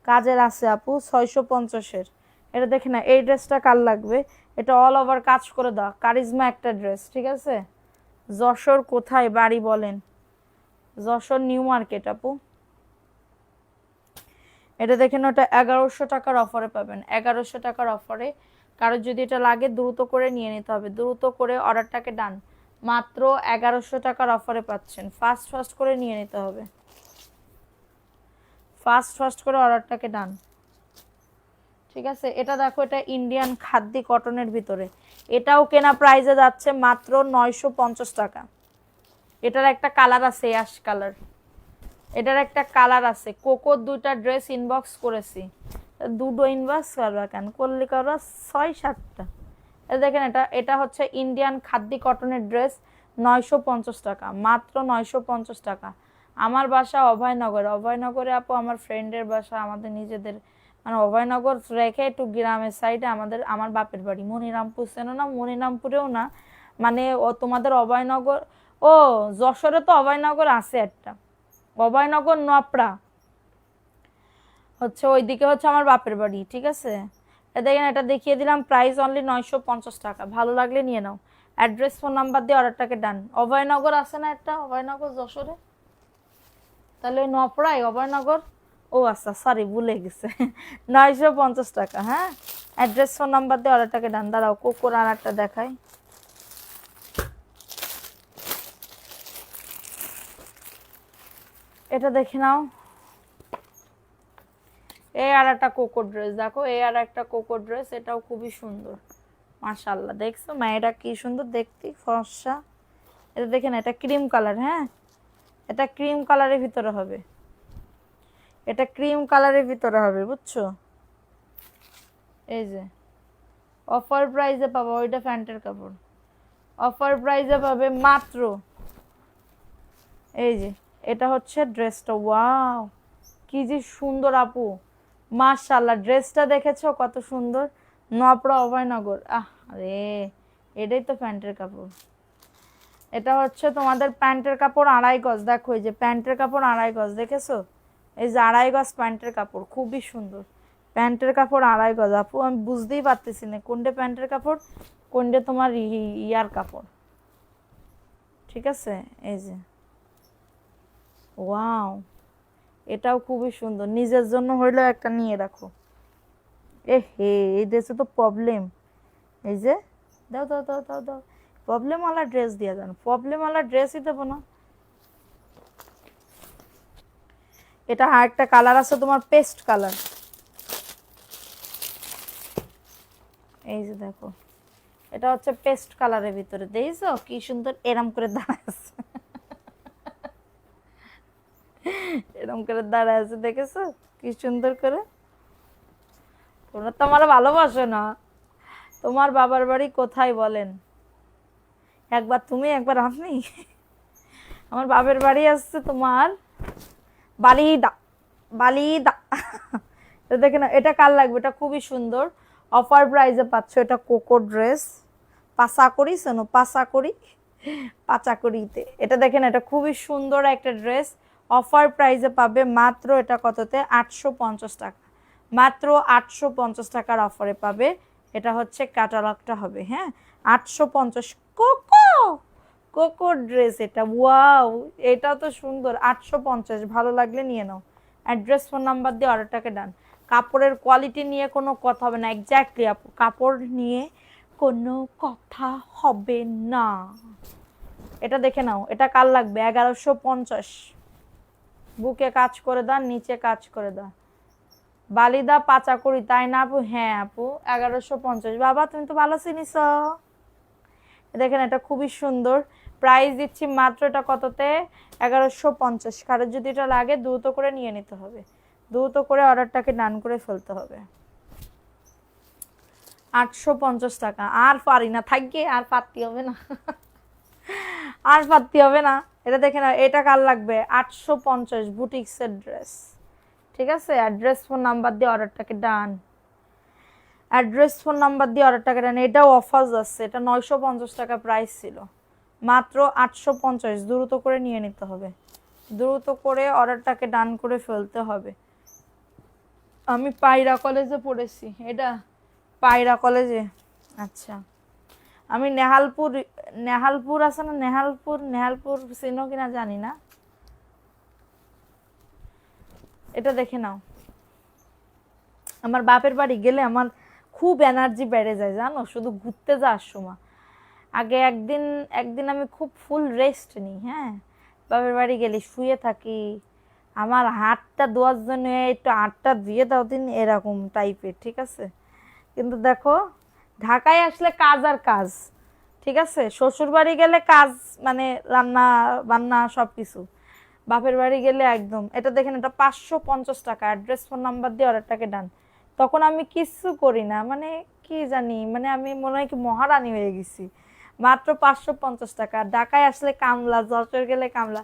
কাজের আছে আপু, 650-এর। এটা দেখে না, এই ড্রেসটা কার লাগবে? এটা অল ওভার কাজ করে দাও, কারিজমা একটা ড্রেস, ঠিক আছে? যশোর কোথায় বাড়ি বলেন? যশোর নিউ মার্কেট আপু। এটা দেখেন, ওটা 1100 টাকার অফারে পাবেন, 1100 টাকার অফারে। কারো যদি এটা লাগে দ্রুত করে নিয়ে নিতে হবে, দ্রুত করে অর্ডারটাকে ডান। মাত্র 1100 টাকার অফারে পাচ্ছেন, ফাস্ট ফাস্ট করে নিয়ে নিতে হবে, ফাস্ট ফাস্ট করে অর্ডারটাকে ডান, ঠিক আছে? এটা দেখো, এটা ইন্ডিয়ান খাদ্দি কটনের ভিতরে, এটাও কেনা প্রাইসে যাচ্ছে মাত্র 950 টাকা। এটার একটা কালার আছে অ্যাশ কালার, এটার একটা কালার আছে কোকোর। দুইটা ড্রেস ইনবক্স করেছি, দুটো ইনবক্স করবা কেন, করলে করবা 6-7টা। দেখেন, এটা এটা হচ্ছে ইন্ডিয়ান খাদ্দি কটনের ড্রেস, 950 টাকা, মাত্র 950 টাকা। আমার বাসা অভয়নগর, অভয়নগরে আপু আমার ফ্রেন্ডের বাসা, আমাদের নিজেদের, মানে অভয়নগর রেখে একটু গ্রামের সাইডে আমার বাপের বাড়ি। মনিরামপুর চেনো না? মনিরামপুরেও না, মানে ও তোমাদের অভয়নগর, ও যশোরে তো অভয়নগর আছে একটা, অভয়নগর নপড়া হচ্ছে ওইদিকে হচ্ছে আমার বাপের বাড়ি, ঠিক আছে? দেখেন, এটা দেখিয়ে দিলাম, প্রাইস অনলি 950 টাকা। ভালো লাগলে নিয়ে নাও, অ্যাড্রেস ফোন নাম্বার দিয়ে অর্ডারটাকে ডান। অভয়নগর আছে না একটা, অভয়নগর যশোরে, তাহলে ওই নপড়াই অভয়নগর। ও আচ্ছা, সরি ভুলে গেছে। 950 টাকা, হ্যাঁ? অ্যাড্রেস ফোন নাম্বার দিয়ে অর্ডারটাকে ডান। দাঁড়াও, কোকোর আর একটা দেখাই, এটা দেখে নাও। এই আর একটা কোকো ড্রেস দেখো, এই আর একটা কোকো ড্রেস, এটাও খুবই সুন্দর, মাশাআল্লাহ। দেখছো মায়েরা কি সুন্দর দেখতে, ফর্সা। এটা দেখেন, এটা ক্রিম কালার, হ্যাঁ, এটা ক্রিম কালারের ভিতরে হবে, এটা ক্রিম কালারের ভিতরে হবে, বুঝছো? এই যে অফার প্রাইসে পাবো, ওইটা প্যান্টের কাপড়, অফার প্রাইসে পাবে মাত্র, এই যে এটা হচ্ছে ড্রেসটা। ওয়াও, কি যে সুন্দর আপু, মাশাআল্লাহ। ড্রেসটা দেখেছো কত সুন্দর? নপড়া অভয়নগর, আরে এটাই তো প্যান্টের কাপড়। এটা হচ্ছে তোমাদের প্যান্টের কাপড় 2.5 গজ, দেখো এই যে প্যান্টের কাপড় 2.5 গজ, দেখেছো? এই যে 2.5 গজ প্যান্টের কাপড়, খুবই সুন্দর প্যান্টের কাপড় 2.5 গজ। আপু আমি বুঝতেই পারতেছি না কোনটা প্যান্টের কাপড়, কোনটা তোমার ইয়ার কাপড়, ঠিক আছে? এই যে ওয়াও, এটাও খুবই সুন্দর, নিজের জন্য হইলেও একটা নিয়ে রাখো। এ হে, এই ড্রেসে তো প্রবলেম, এই যে দাও দাও দাও দাও দাও, প্রবলেমওয়ালা ড্রেস দিয়ে দেন, প্রবলেমওয়ালা ড্রেসই দেবো না। এটা আর একটা কালার আছে তোমার, পেস্ট কালার, এই যে দেখো, এটা হচ্ছে পেস্ট কালারের ভিতরে, দেখছো কি সুন্দর এরম করে দাঁড়ায় আছে, এরম করে দাঁড়ায় আছে, দেখেছো কি সুন্দর করে? তোমরা তো আমার ভালোবাসো না। তোমার বাবার বাড়ি কোথায় বলেন? একবার তুমি, একবার আপনি। আমার বাবার বাড়ি আসছে তোমার বালিদা, বালিদা। দেখে না, এটা কার লাগবে? এটা খুবই সুন্দর, অফার প্রাইসে পাচ্ছ। এটা কোকো ড্রেস, পাসা করি শোনো, পাসা করি, পাচা করিতে। এটা দেখেন, এটা খুবই সুন্দর একটা ড্রেস, অফার প্রাইসে পাবে মাত্র, এটা কততে? 850 টাকা, মাত্র 850 টাকার অফারে পাবে। এটা হচ্ছে ক্যাটালগটা হবে, হ্যাঁ, 850। কোকো, কোকো ড্রেস এটা, ওয়াও, এটা তো সুন্দর, 850। ভালো লাগলে নিয়ে নাও, অ্যাড্রেস ফোন নাম্বার দিয়ে অর্ডারটাকে ডান। কাপড়ের কোয়ালিটি নিয়ে কোনো কথা হবে না, এক্স্যাক্টলি আপু, কাপড় নিয়ে কোনো কথা হবে না। এটা দেখে নাও, এটা কার লাগবে? 1150। বুকে কাজ করে দাও, নিচে কাজ করে দাও, বালিদা পাচা করি, তাই না আপু? হ্যাঁ আপু, 1150। বাবা তুমি তো ভালো চিনিস। দেখেন, এটা খুবই সুন্দর, প্রাইস দিচ্ছি মাত্র, এটা কততে? 1150। কারোর যদি এটা লাগে দ্রুত করে নিয়ে নিতে হবে, দ্রুত করে অর্ডারটাকে ডান করে ফেলতে হবে। 850 টাকা, আর পারি না, থাকবে আর পারতে হবে না। আর পারতে হবে না। এটা দেখে না, এটা কার লাগবে? 850 বুটিক্সের ড্রেস। ঠিক আছে, অ্যাড্রেস ফোন নাম্বার দিয়ে অর্ডারটাকে ডান। অ্যাড্রেস ফোন নাম্বার দিয়ে অর্ডারটাকে ডান। এটাও অফার যাচ্ছে, এটা 950 টাকা প্রাইস ছিল, মাত্র 850। দ্রুত করে নিয়ে নিতে হবে, দ্রুত করে অর্ডারটাকে ডান করে ফেলতে হবে। আমি পায়রা কলেজে পড়েছি, এটা পায়রা কলেজে। আচ্ছা, আমি নেহালপুর, নেহালপুর আছে না, নেহালপুর, নেহালপুর চিনো কিনা জানি না। এটা দেখে নাও, আমার বাপের বাড়ি গেলে আমার খুব এনার্জি বেড়ে যায় জানো, শুধু ঘুরতে যাওয়ার সময়। আগে একদিন একদিন আমি খুব ফুল রেস্ট নিই, হ্যাঁ, বাপের বাড়ি গেলে শুয়ে থাকি, আমার হাতটা ধোয়ার জন্য একটু হাতটা ধুয়ে দাও দিন, এরকম টাইপের। ঠিক আছে, কিন্তু দেখো ঢাকায় আসলে কাজ আর কাজ। ঠিক আছে, শ্বশুর বাড়ি গেলে কাজ মানে রান্না বান্না সব কিছু, বাপের বাড়ি গেলে একদম। এটা দেখেন, এটা 550 টাকা, অ্যাড্রেস ফোন নাম্বার দিয়ে অর্ডারটাকে ডান। তখন আমি কিচ্ছু করি না, মানে কি জানি, মানে আমি মনে হয় কি মহারানী হয়ে গেছি। মাত্র 550 টাকা। ঢাকায় আসলে কামলা, যশোর গেলে কামলা।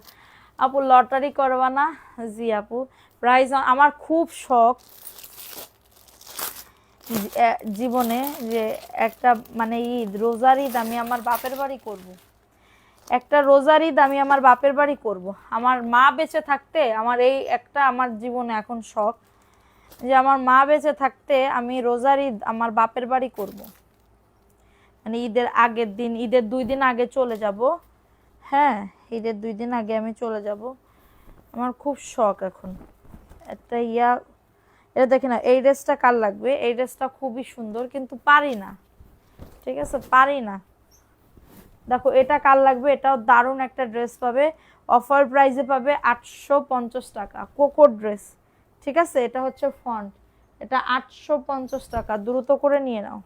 আপু লটারি করবা না? জি আপু, প্রাইজ আমার খুব শখ জীবনে যে একটা মানে ঈদ, রোজার ঈদ আমি আমার বাপের বাড়ি করব। একটা রোজার ঈদ আমি আমার বাপের বাড়ি করব। আমার মা বেঁচে থাকতে আমার এই একটা আমার জীবনে এখন শখ, যে আমার মা বেঁচে থাকতে আমি রোজার ঈদ আমার বাপের বাড়ি করব। মানে ঈদের আগের দিন, ঈদের 2 দিন আগে চলে যাব। হ্যাঁ, ঈদের 2 দিন আগে আমি চলে যাব। আমার খুব শখ এখন একটা ইয়া। এটা দেখে না, এই ড্রেসটা কার লাগবে? এই ড্রেসটা খুবই সুন্দর, কিন্তু পারি না। ঠিক আছে, পারি না। দেখো এটা কার লাগবে? এটাও দারুণ একটা ড্রেস পাবে, অফার প্রাইসে পাবে 850 টাকা, কোকো ড্রেস। ঠিক আছে, এটা হচ্ছে ফন্ট, এটা 850 টাকা। দ্রুত করে নিয়ে নাও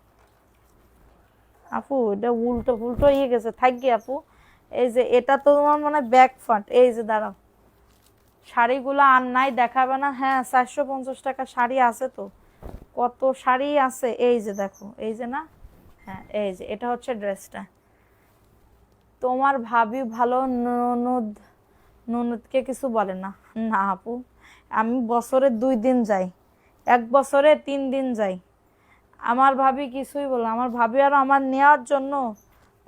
আপু, এটা উল্টো উল্টো হয়ে গেছে, থাকবে আপু। এই যে এটা তো তোমার মানে ব্যাক ফ্রন্ট, এই যে দাঁড়াও, শাড়িগুলো আর নাই, দেখাবে না? হ্যাঁ, 450 টাকা শাড়ি আছে তো, কত শাড়ি আছে, এই যে দেখো, এই যে না, হ্যাঁ এই যে এটা হচ্ছে ড্রেসটা। তোমার ভাবি ভালো, ননদ, ননদকে কিছু বলে না? না আপু, আমি বছরে 2 দিন যাই, 1 বছরে 3 দিন যাই, আমার ভাবি কিছুই বলে। আমার ভাবি আর আমার নেওয়ার জন্য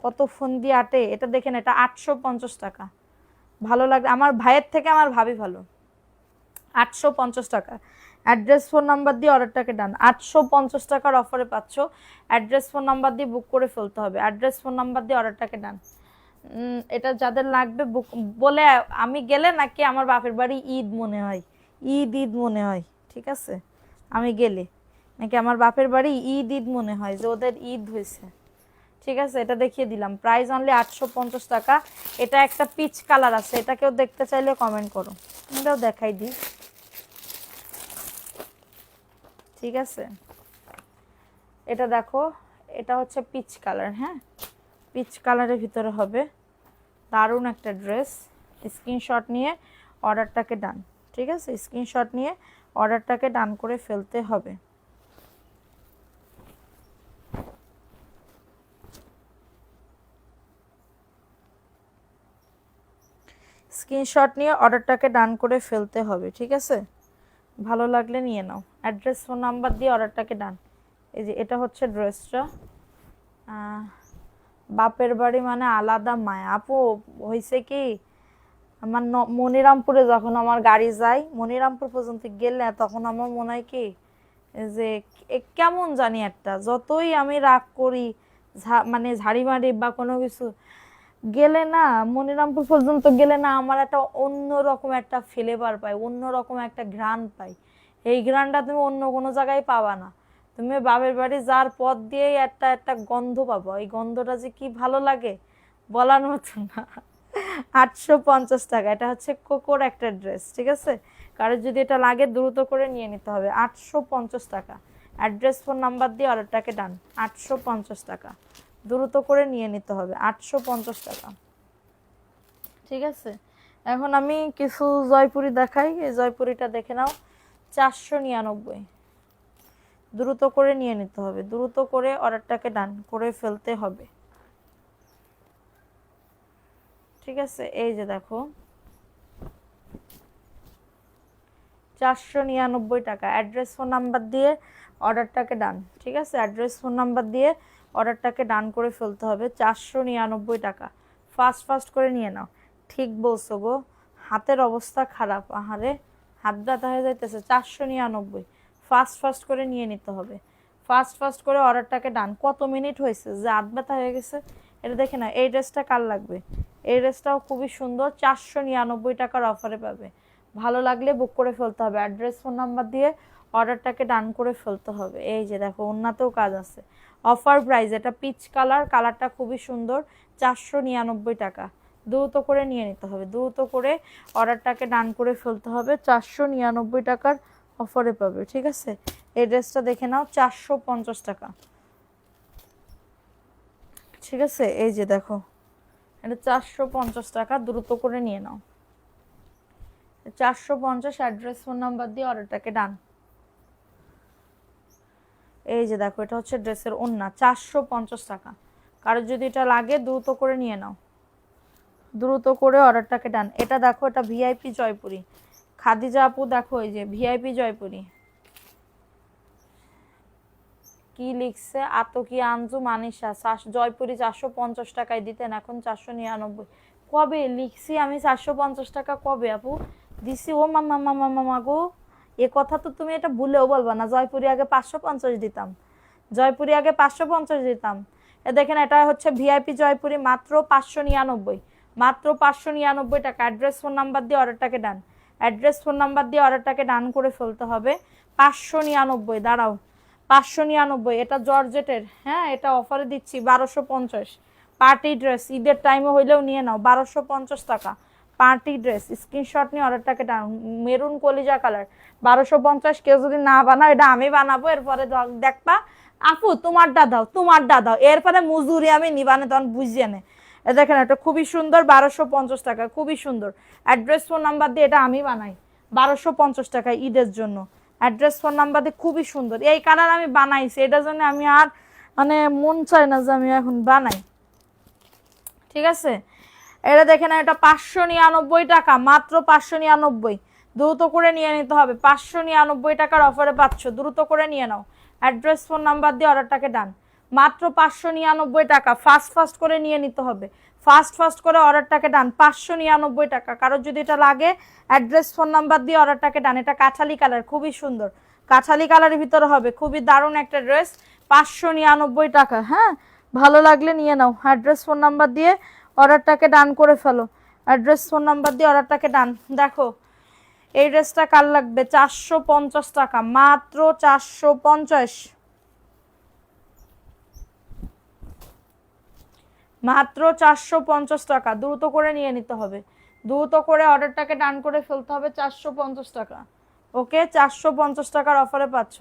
কত ফোন দিয়ে আটে। এটা দেখেন, এটা 850 টাকা। ভালো লাগে, আমার ভাইয়ের থেকে আমার ভাবি ভালো। 850 টাকা, অ্যাড্রেস ফোন নাম্বার দিয়ে অর্ডারটাকে ডান। 850 টাকার অফারে পাচ্ছ, অ্যাড্রেস ফোন নাম্বার দিয়ে বুক করে ফেলতে হবে। অ্যাড্রেস ফোন নাম্বার দিয়ে অর্ডারটাকে ডান। এটা যাদের লাগবে বুক বলে আমি গেলে নাকি আমার বাপের বাড়ি ঈদ মনে হয়, ঈদ ঈদ মনে হয়। ঠিক আছে, আমি গেলে নাকি আমার বাপের বাড়ি ঈদ ঈদ মনে হয়, যে ওদের ঈদ হয়েছে। ঠিক আছে, এটা দেখিয়ে দিলাম, প্রাইস অনলি 850 টাকা। এটা একটা পিচ কালার আছে, এটা কেউ দেখতে চাইলে কমেন্ট করো, এটাও দেখাই দিই। ঠিক আছে, এটা দেখো, এটা হচ্ছে পিচ কালার। হ্যাঁ, পিচ কালারের ভিতরে হবে, দারুণ একটা ড্রেস। স্ক্রিনশট নিয়ে অর্ডারটাকে ডান। ঠিক আছে, স্ক্রিনশট নিয়ে অর্ডারটাকে ডান করে ফেলতে হবে। স্ক্রিনশট নিয়ে অর্ডারটাকে ডান করে ফেলতে হবে। ঠিক আছে, ভালো লাগলে নিয়ে নাও। অ্যাড্রেস ফোন নাম্বার দিয়ে অর্ডারটাকে ডান। এই যে এটা হচ্ছে ড্রেসটা। বাপের বাড়ি মানে আলাদা মায়া আপু। হয়েছে কি, আমার মনিরামপুরে যখন আমার গাড়ি যায়, মনিরামপুর পর্যন্ত গেলে তখন আমার মনে হয় কি যে কেমন জানি একটা, যতই আমি রাগ করি, মানে ঝাড়ি মারি বা কোনো কিছু, গেলে না মনিরামপুর পর্যন্ত গেলে না আমার একটা অন্যরকম একটা ফ্লেভার পাই, অন্যরকম একটা ঘ্রাণ পাই। এই ঘ্রাণটা তুমি অন্য কোনো জায়গায় পাবা না। তুমি বাপের বাড়ি যার পথ দিয়েই একটা একটা গন্ধ পাবো, এই গন্ধটা যে কি ভালো লাগে বলার মতো না। 850 টাকা, এটা হচ্ছে কোকোর একটা ড্রেস। ঠিক আছে, কারোর যদি এটা লাগে দ্রুত করে নিয়ে নিতে হবে। 850 টাকা, অ্যাড্রেস ফোন নাম্বার দিয়ে অর্ডারটাকে ডান। 850 টাকা, দ্রুত করে নিয়ে নিতে হবে। 850 টাকা। ঠিক আছে, এখন আমি কিছু জয়পুরি দেখাই, এই জয়পুরিটা দেখে নাও, 499। দ্রুত করে নিয়ে নিতে হবে, দ্রুত করে অর্ডারটাকে ডান করে ফেলতে হবে। ঠিক আছে, এই যে দেখো 499 টাকা। অ্যাড্রেস ফোন নাম্বার দিয়ে অর্ডারটাকে ডান। ঠিক আছে, অ্যাড্রেস ফোন নাম্বার দিয়ে অর্ডারটাকে ডান করে ফেলতে হবে। 499 টাকা। ফাস্ট ফাস্ট করে নিয়ে নাও। ঠিক বলছো গো, হাতের অবস্থা খারাপ, আহারে হাত ব্যথা হয়ে যাইতেছে। 499, ফাস্ট ফাস্ট করে নিয়ে নিতে হবে। ফাস্ট ফাস্ট করে অর্ডারটাকে ডান। কত মিনিট হয়েছে যে হাত ব্যথা হয়ে গেছে। এটা দেখে না, এই ড্রেসটা কার লাগবে? এই ড্রেসটাও খুবই সুন্দর, 499 টাকার অফারে পাবে। ভালো লাগলে বুক করে ফেলতে হবে। অ্যাড্রেস ফোন নাম্বার দিয়ে অর্ডারটাকে ডান করে ফেলতে হবে। এই যে দেখো ওন্নাতেও কাজ আছে, অফার প্রাইস। এটা পিচ কালার, কালারটা খুবই সুন্দর, 499 টাকা। দ্রুত করে নিয়ে নিতে হবে, দ্রুত করে অর্ডারটাকে ডান করে ফেলতে হবে। 499 টাকার অফারে পাবে। ঠিক আছে, এই ড্রেসটা দেখে নাও, 450 টাকা। ঠিক আছে, এই যে দেখো এটা 450 টাকা, দ্রুত করে নিয়ে নাও। 450, অ্যাড্রেস ফোন নাম্বার দিয়ে অর্ডারটাকে ডান। এই যে দেখো এটা হচ্ছে ড্রেসের ওন্না, 450 টাকা। কারো যদি এটা লাগে দ্রুত করে নিয়ে নাও, দ্রুত করে অর্ডারটাকে ডান। এটা দেখো, এটা ভিআইপি জয়পুরি। খাদিজা আপু দেখো, এই যে ভিআইপি জয়পুরি। কি লিখছে? আতকি আঞ্জু মানিসা জয়পুরি 450 টাকায় দিতেন, এখন 499। কবে লিখছি আমি 450 টাকা? কবে আপু দিছি? ও মামা মামা মামা গো, এ কথা তো তুমি এটা ভুলেও বলবা না। জয়পুরি আগে 550 দিতাম, জয়পুরি আগে 550 দিতাম। এ দেখেন এটা হচ্ছে ভিআইপি জয়পুরি, মাত্র 599, মাত্র 599 টাকা। অ্যাড্রেস ফোন নাম্বার দিয়ে অর্ডারটাকে ডান। অ্যাড্রেস ফোন নাম্বার দিয়ে অর্ডারটাকে ডান করে ফেলতে হবে। 599, দাঁড়াও, 599। এটা জর্জেটের, হ্যাঁ এটা অফারে দিচ্ছি 1250। পার্টি ড্রেস, ঈদের টাইমে হইলেও নিয়ে নাও, 1250 টাকা পার্টি ড্রেস। স্ক্রিনশট নিয়ে অর্ডারটাকে ডান। মেরুন কলিজা কালার, 1250। কেউ যদি না বানাও, এটা আমি বানাবো, এরপরে দেখবা আপু তোমারটা দাও, তোমারটা দাও, এরপরে মজুরি আমি নিবানে, তখন বুঝিয়ে নে। দেখেন এটা খুবই সুন্দর, 1250 টাকা, খুবই সুন্দর। অ্যাড্রেস ফোন নাম্বার দিয়ে এটা আমি বানাই 1250 টাকা ঈদের জন্য। অ্যাড্রেস ফোন নাম্বার দিয়ে খুবই সুন্দর। এই কালার আমি বানাইছি, এটার জন্য আমি আর মানে মন চায় না যে আমি এখন বানাই। ঠিক আছে, এটা দেখে না, এটা 599 টাকা, মাত্র 599। দ্রুত করে নিয়ে নিতে হবে। 599 টাকার অফারে পাচ্ছ, দ্রুত করে নিয়ে নাও। অ্যাড্রেস ফোন নাম্বার দিয়ে অর্ডারটাকে ডান। মাত্র 599 টাকা, ফাস্ট ফাস্ট করে নিয়ে নিতে হবে। ফাস্ট ফাস্ট করে অর্ডারটাকে ডান। 599 টাকা। কারোর যদি এটা লাগে অ্যাড্রেস ফোন নাম্বার দিয়ে অর্ডারটাকে ডান। এটা কাঁঠালি কালার, খুবই সুন্দর, কাঁঠালি কালারের ভিতরে হবে, খুবই দারুণ একটা ড্রেস। 599 টাকা। হ্যাঁ, ভালো লাগলে নিয়ে নাও। অ্যাড্রেস ফোন নাম্বার দিয়ে অর্ডারটাকে ডান করে ফেলো। অ্যাড্রেস ফোন নাম্বার দিয়ে অর্ডারটাকে ডান। দেখো এই ড্রেসটা কার লাগবে? 450 টাকা, মাত্র 450, মাত্র 450 টাকা। দ্রুত করে নিয়ে নিতে হবে, দ্রুত করে অর্ডারটাকে ডান করে ফেলতে হবে। 450 টাকা। ওকে, 450 টাকার অফারে পাচ্ছ।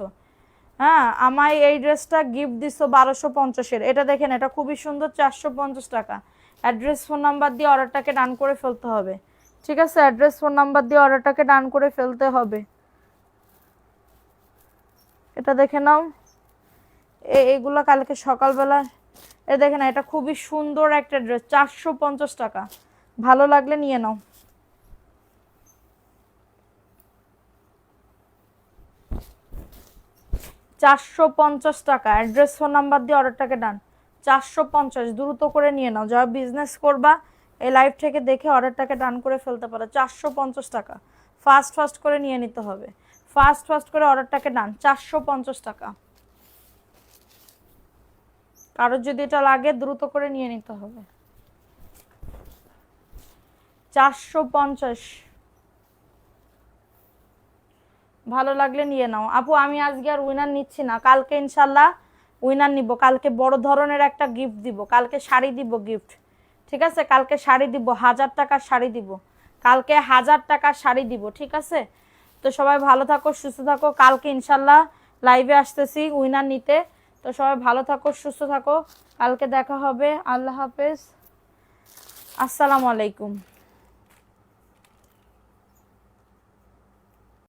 হ্যাঁ, আমায় এই ড্রেসটা গিফট দিছো 1250-এর। এটা দেখেন, এটা খুবই সুন্দর, 450 টাকা। অ্যাড্রেস ফোন নাম্বার দিয়ে অর্ডারটাকে ডান করে ফেলতে হবে। ঠিক আছে, অ্যাড্রেস ফোন নাম্বার দিয়ে অর্ডারটাকে ডান করে ফেলতে হবে। এটা দেখে নাও, এগুলো কালকে সকালবেলা। এ দেখে না, এটা খুবই সুন্দর একটা ড্রেস, 450 টাকা। ভালো লাগলে নিয়ে নাও। $450 টাকা। অ্যাড্রেস ফোন নাম্বার দিয়ে অর্ডারটাকে ডান। 450, দ্রুত করে নিয়ে নাও। যারা বিজনেস করবা এই লাইভ থেকে দেখে অর্ডারটাকে ডান করে ফেলতে পারো। 450 টাকা, ফাস্ট ফাস্ট করে নিয়ে নিতে হবে। ফাস্ট ফাস্ট করে অর্ডারটাকে ডান। 450 টাকা। কারোর যদি এটা লাগে দ্রুত করে নিয়ে নিতে হবে। 450, ভালো লাগলে নিয়ে নাও। আপু আমি আজকে আর উইনার নিচ্ছি না, কালকে ইনশাল্লাহ উইনার নিব। কালকে বড় ধরনের একটা গিফট দিব, কালকে শাড়ি দিব গিফট। ঠিক আছে, কালকে শাড়ি দিব, 1000 টাকার শাড়ি দিব, কালকে 1000 টাকার শাড়ি দিব। ঠিক আছে, তো সবাই ভালো থাকো, সুস্থ থাকো। কালকে ইনশাল্লাহ লাইভে আসতেছি উইনার নিতে। তো সবাই ভালো থাকো, সুস্থ থাকো, কালকে দেখা হবে। আল্লাহ হাফেজ, আসসালামু আলাইকুম।